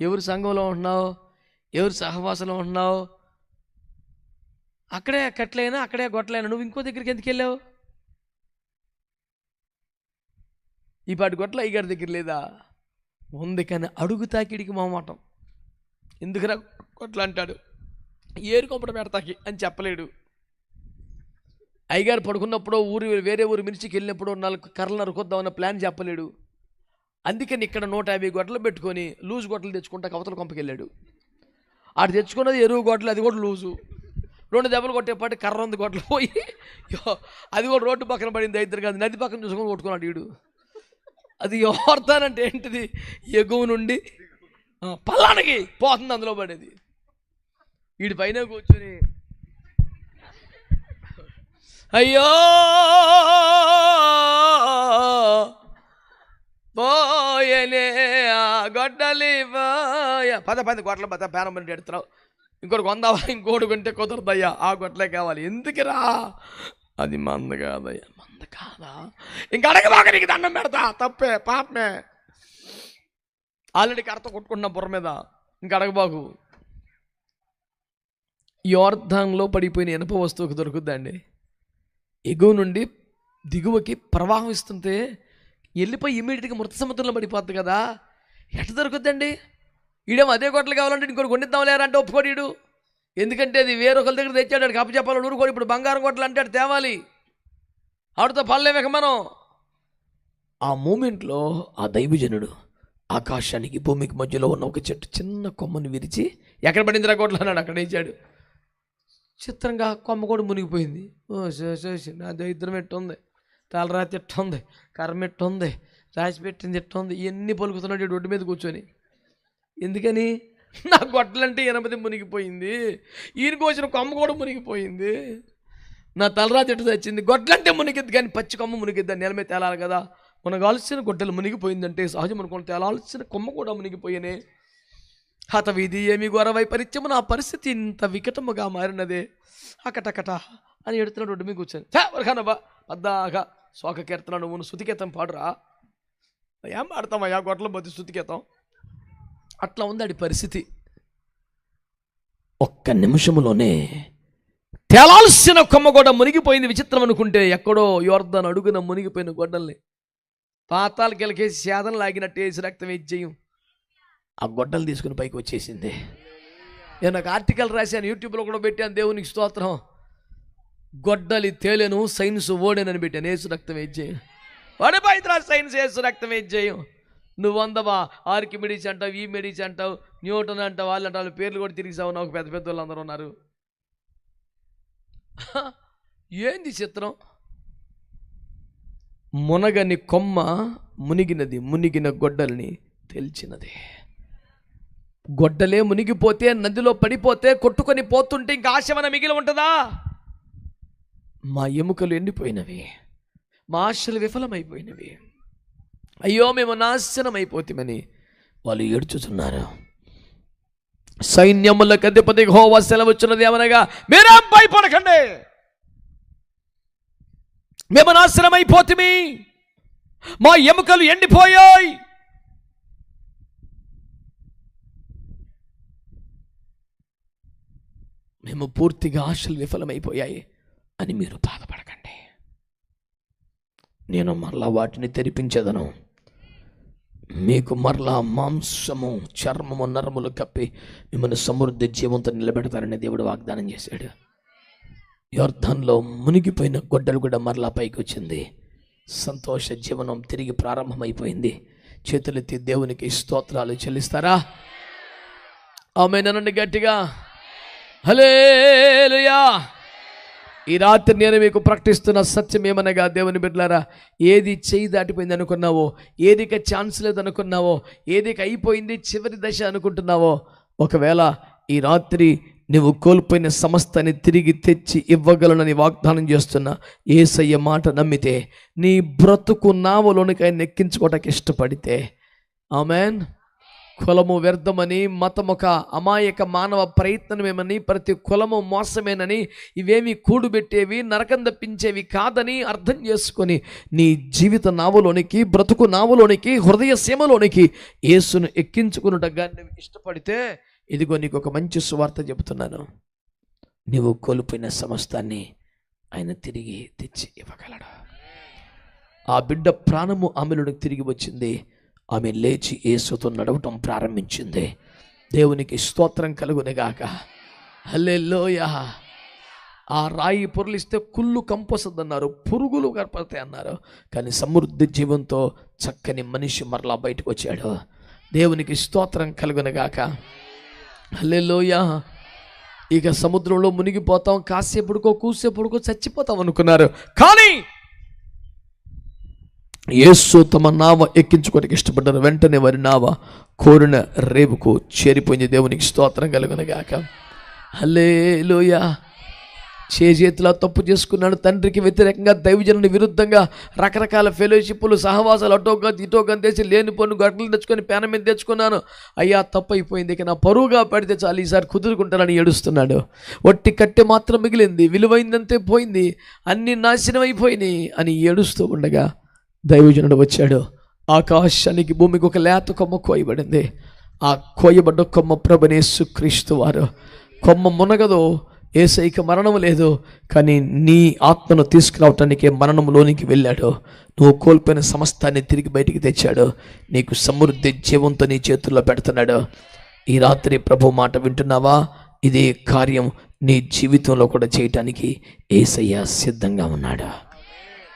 [SPEAKER 1] ఎవరి సంఘంలో ఉంటున్నావు, ఎవరి సహవాసంలో ఉంటున్నావు, అక్కడే కట్లైనా అక్కడే గొట్టలైనా నువ్వు ఇంకో దగ్గరికి ఎందుకు వెళ్ళావు? ఈ పాటి గొట్టలు అయ్యగారి దగ్గర లేదా? ఉంది, కానీ అడుగు తాకిడికి మొహమాటం. ఎందుకురా గొట్టలు అంటాడు, ఏరుకొంపట పెడతాకి అని చెప్పలేడు. అయ్యగారు పడుకున్నప్పుడు వేరే ఊరు మిర్చికి వెళ్ళినప్పుడు 4 కర్రలు నరుకొద్దామన్న ప్లాన్ చెప్పలేడు. అందుకని ఇక్కడ 150 గొడ్డలు పెట్టుకొని లూజు గొడ్డలు తెచ్చుకుంటా అవతల కొంపకి వెళ్ళాడు. ఆడు తెచ్చుకున్నది ఎరువు గొడ్డలు, అది కూడా లూజు. 2 దెబ్బలు కొట్టేపాటి కర్ర ఉంది గొడ్డలు పోయి అది కూడా రోడ్డు పక్కన పడింది. ఇద్దరు కాదు నది పక్కన చూసుకొని కొట్టుకున్నాడు వీడు. అది ఎవరుతానంటే ఏంటిది, ఎగువ నుండి పల్లానికి పోతుంది, అందులో పడేది. వీడి పైన కూర్చొని అయ్యో పోయనే ఆ గొడ్డలి పోయ పద గొడ్డలు పద పేరం పని ఎడుతున్నావు. ఇంకోటి కొందావా, ఇంకోటి కొంటే కుదరదయ్యా, ఆ గొడ్డలే కావాలి. ఎందుకురా? అది మంద కాదయ్యా. మంద కాదా? ఇంక అడగబాక, నీకు దండం పెడతా, తప్పే పాపమే. ఆల్రెడీ కర్త కొట్టుకుంటున్నా బుర్ర మీద, ఇంక అడగబాకు. యోర్దాన్లో పడిపోయిన ఇనుప వస్తువుకు దొరుకుద్దండి. ఎగువ నుండి దిగువకి ప్రవాహం ఇస్తుంటే వెళ్ళిపోయి ఇమ్మీడియట్గా మృత సముద్రంలో పడిపోద్ది కదా, ఎట్ట దొరుకుద్దండి? ఈడేమో అదే గొడ్డలు కావాలంటే ఇంకోటి కొనిద్దాం లేరంటే ఒప్పుకోడు. ఎందుకంటే అది వేరొకరి దగ్గర తెచ్చాడు, కప్పు చెప్పాలి నూరుకోడు. ఇప్పుడు బంగారం గొడ్డలు అంటే తేవాలి, ఆడితో పడలేమేక మనం. ఆ మూమెంట్లో ఆ దైవజనుడు ఆకాశానికి భూమికి మధ్యలో ఉన్న ఒక చెట్టు చిన్న కొమ్మని విరిచి ఎక్కడ పడిందిరా గొడ్డలు అన్నాడు. అక్కడ వేసాడు. చిత్రంగా కొమ్మ కూడా మునిగిపోయింది. నా దరిద్రం ఎట్టుంది, తలరాతి ఎట్టుంది, కర్మ ఎట్టుంది, రాసి పెట్టింది ఎట్టుంది, ఇవన్నీ పలుకుతున్నాడు రోడ్డు మీద కూర్చొని. ఎందుకని? నా గొడ్డలంటే 8 మునిగిపోయింది, ఈయన కోసిన కొమ్మ కూడా మునిగిపోయింది, నా తలరాతి ఎట్టు తెచ్చింది. గొడ్డలంటే మునిగిద్ది కానీ పచ్చి కొమ్మ మునిగిద్ది, నెల మీద తేలాలి కదా. మనకు కాల్సిన గొడ్డలు మునిగిపోయిందంటే సహజం అనుకోని తేలాల్సిన కొమ్మ కూడా మునిగిపోయినే. హతవిధి ఏమి ఘోర వైపరీత్యము, నా పరిస్థితి ఇంత వికటముగా మారినదే. అకటకట అని ఎడుతున్నాడు రోడ్డు మీద కూర్చొని. వరకానబ్బా పద్దాగా శోక కీర్తన, నువ్వు శృతికేతం పాడురా. ఏం పాడతామయ్యా గొడ్డల పోతే శృతికేతం? అట్లా ఉంది ఆడి పరిస్థితి. ఒక్క నిమిషంలోనే తేలాల్సిన కొమ్మ కూడా మునిగిపోయింది. విచిత్రం అనుకుంటే ఎక్కడో యోర్దాను అడుగున మునిగిపోయిన గొడ్డల్ని పాతాలకి వెళ్ళకేసి సేదన లాగినట్టు వేసి రక్తం వేసి చేయం ఆ గొడ్డలు తీసుకుని పైకి వచ్చేసింది. నేను ఒక ఆర్టికల్ రాశాను, యూట్యూబ్లో కూడా పెట్టాను. దేవునికి స్తోత్రం. గొడ్డలి తేలెను, సైన్స్ ఓడేనని పెట్టాను. ఏసు రక్తం వేయించేయం వాడిపోయిరా, సైన్స్ ఏసు రక్తం వేయించేయం. నువ్వు అందవా ఆర్కిమిడీస్ అంటావు, ఈ మెడీస్ అంటావు, న్యూటన్ అంటావు, వాళ్ళు అంటావు, పేర్లు కూడా తిరిగి సావు. నాకు పెద్ద పెద్ద వాళ్ళు అందరూ ఉన్నారు. ఏంది చిత్రం? మునగని కొమ్మ మునిగినది, మునిగిన గొడ్డల్ని తెలిచినది. గొడ్డలే మునిగిపోతే, నదిలో పడిపోతే, కొట్టుకొని పోతుంటే ఇంకా ఆశమన మిగిలి ఉంటుందా? మా ఎముకలు ఎండిపోయినవి, మా ఆశలు విఫలమైపోయినవి. అయ్యో మేము నాశనం అయిపోతామని వాళ్ళు ఏడ్చుతున్నారు. సైన్యములకు అధిపతి యెహోవా సెలవిచ్చినది ఏమనగా, మీరేం భయపడకండి, మేము నాశనం అయిపోతామి, మా ఎముకలు ఎండిపోయాయి. మేము పూర్తిగా ఆశలు విఫలమైపోయాయి అని మీరు బాధపడకండి. నేను మరలా వాటిని తెరిపించేదను, మీకు మరలా మాంసము, చర్మము, నరములు కప్పి మిమ్మల్ని సమృద్ధి జీవంతో నిలబెడతారని దేవుడు వాగ్దానం చేశాడు. యొర్దానులో మునిగిపోయిన గొడ్డలు కూడా మరలా పైకి వచ్చింది. సంతోష జీవనం తిరిగి ప్రారంభమైపోయింది. చేతులెత్తి దేవునికి స్తోత్రాలు చెల్లిస్తారా? ఆమేన్ గట్టిగా హల్లెలూయా. ఈ రాత్రి నేను మీకు ప్రకటిస్తున్న సత్యం ఏమనగా, దేవుని బిడ్డలారా, ఏది చేయి దాటిపోయింది అనుకున్నావో, ఏదిక ఛాన్స్ లేదనుకున్నావో, ఏదిక అయిపోయింది చివరి దశ అనుకుంటున్నావో, ఒకవేళ ఈ రాత్రి నువ్వు కోల్పోయిన సమస్తాన్ని తిరిగి తెచ్చి ఇవ్వగలనని వాగ్దానం చేస్తున్నా యేసయ్య మాట నమ్మితే, నీ బ్రతుకు నావలోనికి ఆయన ఎక్కించుకోవటానికి ఇష్టపడితే, ఆమేన్. కులము వ్యర్థమని, మతం ఒక అమాయక మానవ ప్రయత్నమేమని, ప్రతి కులము మోసమేనని, ఇవేమి కూడుబెట్టేవి, నరకం తప్పించేవి కాదని అర్థం చేసుకొని నీ జీవిత నావలోనికి, బ్రతుకు నావలోనికి, హృదయ సీమలోనికి యేసును ఎక్కించుకున్నట్టుగా నువ్వు ఇష్టపడితే, ఇదిగో నీకు ఒక మంచి సువార్త చెబుతున్నాను. నువ్వు కోల్పోయిన సమస్తాన్ని ఆయన తిరిగి తెచ్చి ఇవ్వగలడు. ఆ బిడ్డ ప్రాణము ఆమెలోనికి తిరిగి వచ్చింది. ఆమె లేచి యేసుతో నడవటం ప్రారంభించింది. దేవునికి స్తోత్రం కలుగునుగాక. హల్లెలూయా. ఆ రాయి పొరలిస్తే కుళ్ళు కంపొసద్దన్నారు, పురుగులు కనపడతాయి అన్నారు. కానీ సమృద్ధి జీవంతో చక్కని మనిషి మరలా బయటకు వచ్చాడు. దేవునికి స్తోత్రం కలుగునుగాక. హల్లెలూయా. ఇక సముద్రంలో మునిగిపోతాం, కాసేపుడుకో కూసేపుడుకో చచ్చిపోతాం అనుకున్నారు. కానీ యేసు తమ నావ ఎక్కించుకోవడానికి ఇష్టపడ్డారు. వెంటనే వారి నావ కోరిన రేవుకు చేరిపోయింది. దేవునికి స్తోత్రం కలుగునుగాక. హల్లెలూయా. చేతిలో తప్పు చేసుకున్నాడు, తండ్రికి వ్యతిరేకంగా, దైవజనుని విరుద్ధంగా రకరకాల ఫెలోషిప్లు, సహవాసాలు, అటోగా ఇటోగా తెచ్చి లేని పన్ను గడ్డలు తెచ్చుకొని పేన మీద తెచ్చుకున్నాను. అయ్యా తప్పు అయిపోయింది, ఇక నా పరువుగా పడితే చాలు, ఈసారి కుదురుకుంటానని ఏడుస్తున్నాడు. వట్టి కట్టె మాత్రం మిగిలింది, విలువైందంతే పోయింది, అన్ని నాశనం అయిపోయినాయి అని ఏడుస్తూ ఉండగా దైవజనుడు వచ్చాడు. ఆకాశానికి భూమికి ఒక లేత కొమ్మ కోయబడింది. ఆ కోయబడ్డ కొమ్మ ప్రభువైన యేసుక్రీస్తు వారు. కొమ్మ మునగదు, యేసయ్యకి మరణం లేదు, కానీ నీ ఆత్మను తీసుకురావటానికి మరణంలోనికి వెళ్ళాడు. నువ్వు కోల్పోయిన సమస్తాన్ని తిరిగి బయటికి తెచ్చాడు. నీకు సమృద్ధి జీవంతో నీ చేతుల్లో పెడుతున్నాడు. ఈ రాత్రి ప్రభు మాట వింటున్నావా? ఇదే కార్యం నీ జీవితంలో కూడా చేయటానికి యేసయ్య సిద్ధంగా ఉన్నాడు.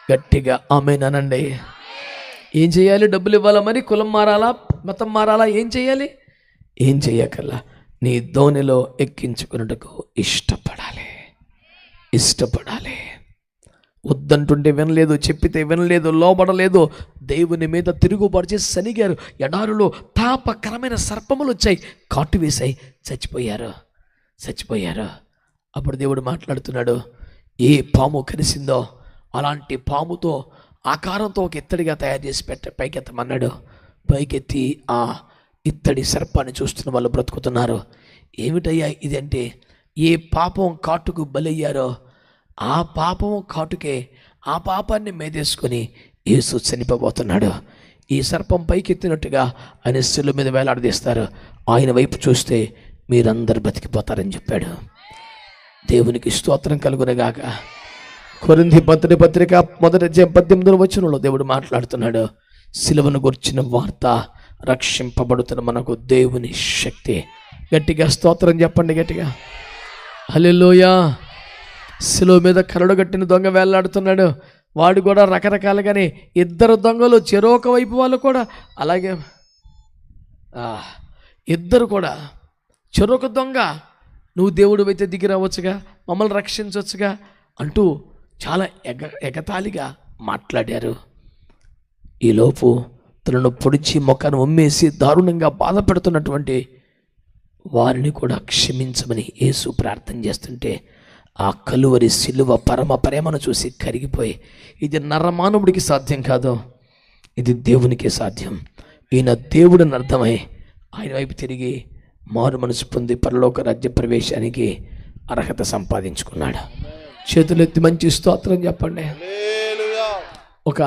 [SPEAKER 1] గట్టిగా ఆమేన్ అనండి. ఏం చేయాలి? డబ్బులు ఇవ్వాలా? మరి కులం మారాలా? మతం మారాలా? ఏం చేయాలి? ఏం చేయకల్లా నీ దోణిలో ఎక్కించుకున్నట్టుకు ఇష్టపడాలి. వద్దంటుంటే వినలేదు, చెప్పితే వినలేదు, లోబడలేదు, దేవుని మీద తిరుగుబాటు చేసి సనిగారు. ఎడారులో తాపకరమైన సర్పములు వచ్చాయి, కాటు వేశాయి, చచ్చిపోయారు. అప్పుడు దేవుడు మాట్లాడుతున్నాడు. ఏ పాము కరిసిందో అలాంటి పాముతో ఆకారంతో ఒక ఇత్తడిగా తయారు చేసి పైకెత్తమన్నాడు. పైకెత్తి ఆ ఇత్తడి సర్పాన్ని చూస్తున్న వాళ్ళు బ్రతుకుతున్నారు. ఏమిటయ్యా ఇదంటే, ఏ పాపం కాటుకు బలయ్యారో ఆ పాపం కాటుకే ఆ పాపాన్ని మేదేసుకొని యేసు చనిపోబోతున్నాడు. ఈ సర్పం పైకెత్తినట్టుగా ఆయన శిలువ మీద వేలాడదీస్తారు. ఆయన వైపు చూస్తే మీరందరూ బతికిపోతారని చెప్పాడు. దేవునికి స్తోత్రం కలుగునుగాక. కొరింథీ పత్రిక 1:18 దేవుడు మాట్లాడుతున్నాడు. సిలువను గురించిన వార్త రక్షింపబడుతున్న మనకు దేవుని శక్తి. గట్టిగా స్తోత్రం చెప్పండి, గట్టిగా హల్లెలూయా. శిలువ మీద కరడు కట్టిన దొంగ వేలాడుతున్నాడు. వాడు కూడా రకరకాలుగానే ఇద్దరు దొంగలు చెరొక వైపు వాళ్ళు కూడా అలాగే ఇద్దరు కూడా చెరొక దొంగ నువ్వు దేవుడు అయితే దిగి రావచ్చుగా, మమ్మల్ని రక్షించవచ్చుగా అంటూ చాలా ఎగతాళిగా మాట్లాడారు. ఈలోపు తనను పొడిచి మొక్కను ఉమ్మేసి దారుణంగా బాధ పెడుతున్నటువంటి వారిని కూడా క్షమించమని యేసు ప్రార్థన చేస్తుంటే ఆ కలువరి సిలువ పరమ ప్రేమను చూసి కరిగిపోయి, ఇది నరమానవుడికి సాధ్యం కాదు, ఇది దేవునికే సాధ్యం, ఈయన దేవుడని అర్థమై ఆయన వైపు తిరిగి మారు మనసు పొంది పరలోక రాజ్య ప్రవేశానికి అర్హత సంపాదించుకున్నాడు. చేతులెత్తి మంచి స్తోత్రం చెప్పండి. ఒక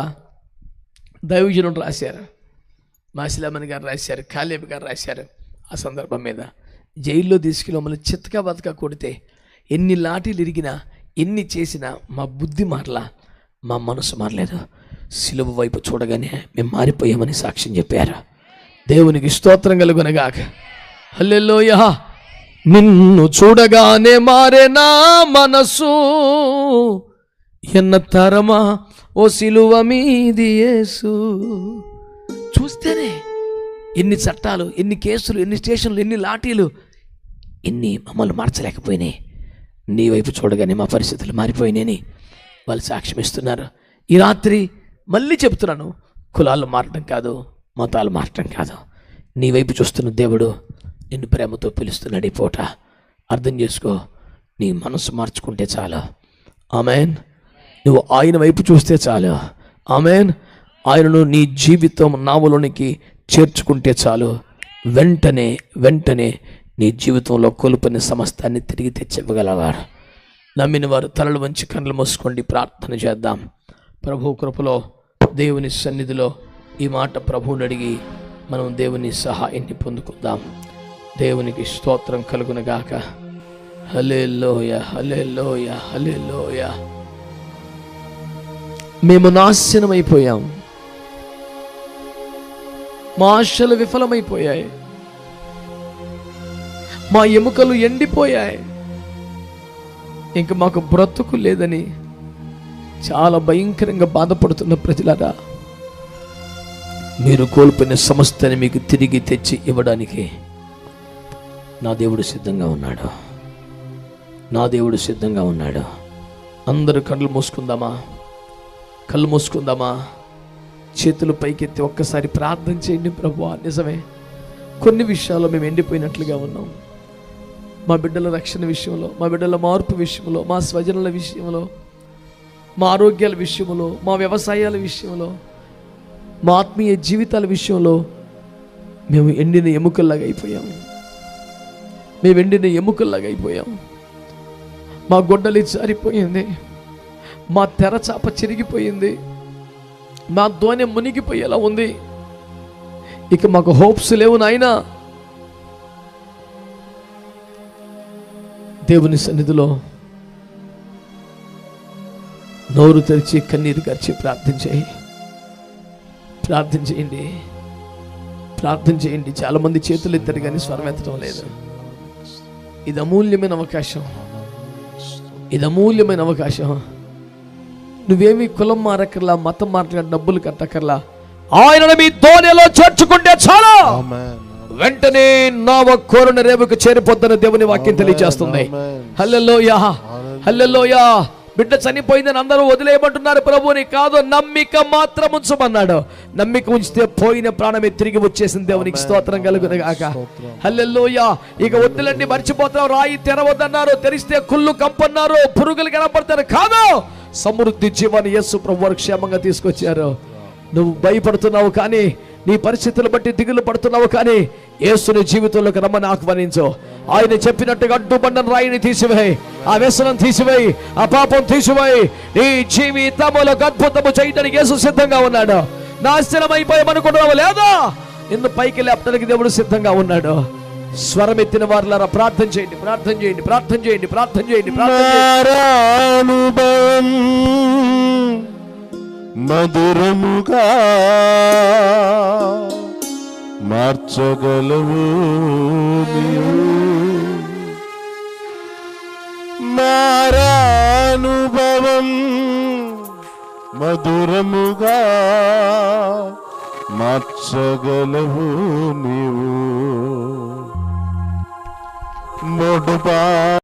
[SPEAKER 1] దైవజనుడు రాశారు, మాసిలామణి గారు రాశారు, కాలేబ్ గారు రాశారు. ఆ సందర్భం మీద జైల్లో తీసుకెళ్ళి మమ్మల్ని చిత్తగా బతక కొడితే, ఎన్ని లాఠీలు ఇరిగినా ఎన్ని చేసినా మా బుద్ధి మారలా, మా మనసు మారలేదు. సిలువ వైపు చూడగానే మేము మారిపోయామని సాక్ష్యం చెప్పారు. దేవునికి స్తోత్రం కలుగునగాక. హల్లెలూయా. నిన్ను చూడగానే మారే నా మనసు, ఎన్న తరమా ఓ సిలువ మీది యేసు. చూస్తేనే ఎన్ని చట్టాలు, ఎన్ని కేసులు, ఎన్ని స్టేషన్లు, ఎన్ని లాఠీలు, ఎన్ని మమ్మల్ని మార్చలేకపోయినాయి. నీ వైపు చూడగానే మా పరిస్థితులు మారిపోయినాయని వాళ్ళు సాక్ష్యం ఇస్తున్నారు. ఈ రాత్రి మళ్ళీ చెప్తున్నాను, కులాలు మారటం కాదు, మతాలు మారటం కాదు, నీ వైపు చూస్తున్న దేవుడు నిన్ను ప్రేమతో పిలుస్తున్నాడు. ఈ పూట అర్థం చేసుకో, నీ మనసు మార్చుకుంటే చాలు. ఆమెన్. నువ్వు ఆయన వైపు చూస్తే చాలు. ఆమెన్. ఆయనను నీ జీవితం నావలోనికి చేర్చుకుంటే చాలు. వెంటనే వెంటనే నీ జీవితంలో కోల్పోయిన సమస్తాన్ని తిరిగి తెచ్చివ్వగలవారు. నమ్మిన వారు తలలు వంచి కళ్ళు మూసుకోండి, ప్రార్థన చేద్దాం. ప్రభు కృపలో దేవుని సన్నిధిలో ఈ మాట ప్రభువుని అడిగి మనం దేవుని సహాయాన్ని పొందుకుందాం. దేవునికి స్తోత్రం కలుగునగాక. హల్లెలూయా, హల్లెలూయా, హల్లెలూయా. మేము నాశనమైపోయాం, మా ఆశలు విఫలమైపోయాయి, మా ఎముకలు ఎండిపోయాయి, ఇంక మాకు బ్రతుకు లేదని చాలా భయంకరంగా బాధపడుతున్న ప్రజలారా, మీరు కోల్పోయిన సమస్తాన్ని మీకు తిరిగి తెచ్చి ఇవ్వడానికి నా దేవుడు సిద్ధంగా ఉన్నాడు. నా దేవుడు సిద్ధంగా ఉన్నాడు. అందరూ కళ్ళు మూసుకుందామా? కళ్ళు మూసుకుందామా? చేతులు పైకెత్తి ఒక్కసారి ప్రార్థన చేయండి. ప్రభువా, నిజమే కొన్ని విషయాల్లో మేము ఎండిపోయినట్లుగా ఉన్నాం. మా బిడ్డల రక్షణ విషయంలో, మా బిడ్డల మార్పు విషయంలో, మా స్వజనుల విషయంలో, మా ఆరోగ్యాల విషయంలో, మా వ్యవసాయాల విషయంలో, మా ఆత్మీయ జీవితాల విషయంలో మేము ఎండిన ఎముకల్లాగా అయిపోయాం. మేము ఎండిన ఎముకల్లాగా అయిపోయాం. మా గొడ్డలి జారిపోయింది, మా తెరచాప చిరిగిపోయింది, మా దోణె మునిగిపోయేలా ఉంది. ఇక మాకు హోప్స్ లేవు నాయనా. దేవుని సన్నిధిలో నోరు తెరిచి కన్నీరు గార్చి ప్రార్థన చేయి. ప్రార్థన చేయండి, ప్రార్థన చేయండి. చాలామంది చేతులు ఎత్తారు కానీ స్వరం ఎత్తడం లేదు. ఇది అమూల్యమైన అవకాశం, ఇది అమూల్యమైన అవకాశం. నువ్వేమి కులం మారక్కర్లా, మతం మారక్కర్లా, డబ్బులు కట్టక్కర్లా. ఆయనను మీ దోణిలో చేర్చుకుంటే చాలు. వెంటనే నావ కోరిన రేవుకు చేరిపోతున్న దేవుని వాక్యం తెలియజేస్తుంది. హల్లెలూయా, హల్లెలూయా. బిడ్డ చనిపోయిందని అందరూ వదిలేయమంటున్నారు. ప్రభువుని కాదు, నమ్మిక మాత్రం ఉంచమన్నాడు. నమ్మిక ఉంచితే పోయిన ప్రాణమే తిరిగి వచ్చేసింది. దేవునికి స్తోత్రం కలుగునుగాక. హల్లెలూయా. ఇక వద్దులన్నీ మర్చిపోతాం. రాయి తెరవద్దన్నారు, తెరిస్తే కుళ్ళు కంపన్నారు, పురుగులు కనపడతారు. కాదు, సమృద్ధి జీవాన్ని యేసు ప్రభువు క్షేమంగా తీసుకొచ్చారు. నువ్వు భయపడుతున్నావు కానీ, నీ పరిస్థితులు బట్టి దిగులు పడుతున్నావు కానీ, యేసుని జీవితంలోకి రమ్మని ఆహ్వానించు. ఆయన చెప్పినట్టుగా అడ్డుబండను రాయిని తీసివేయి, ఆ వ్యసనం తీసివేయి, ఆ పాపం తీసివేయి. నీ జీవితంలో అద్భుతము చేయడానికి యేసు సిద్ధంగా ఉన్నాడు. నాశనం అయిపోయామనుకుంటున్నావు లేదా? నిన్ను పైకి లేపడానికి దేవుడు సిద్ధంగా ఉన్నాడు. స్వరం ఎత్తిన వారులారా ప్రార్థన చేయండి, ప్రార్థన చేయండి, ప్రార్థన చేయండి, ప్రార్థన చేయండి,
[SPEAKER 4] మధురముగా మార్చగలవు మారానుభవం అనుభవం మధురముగా మార్చగలవు నీవు.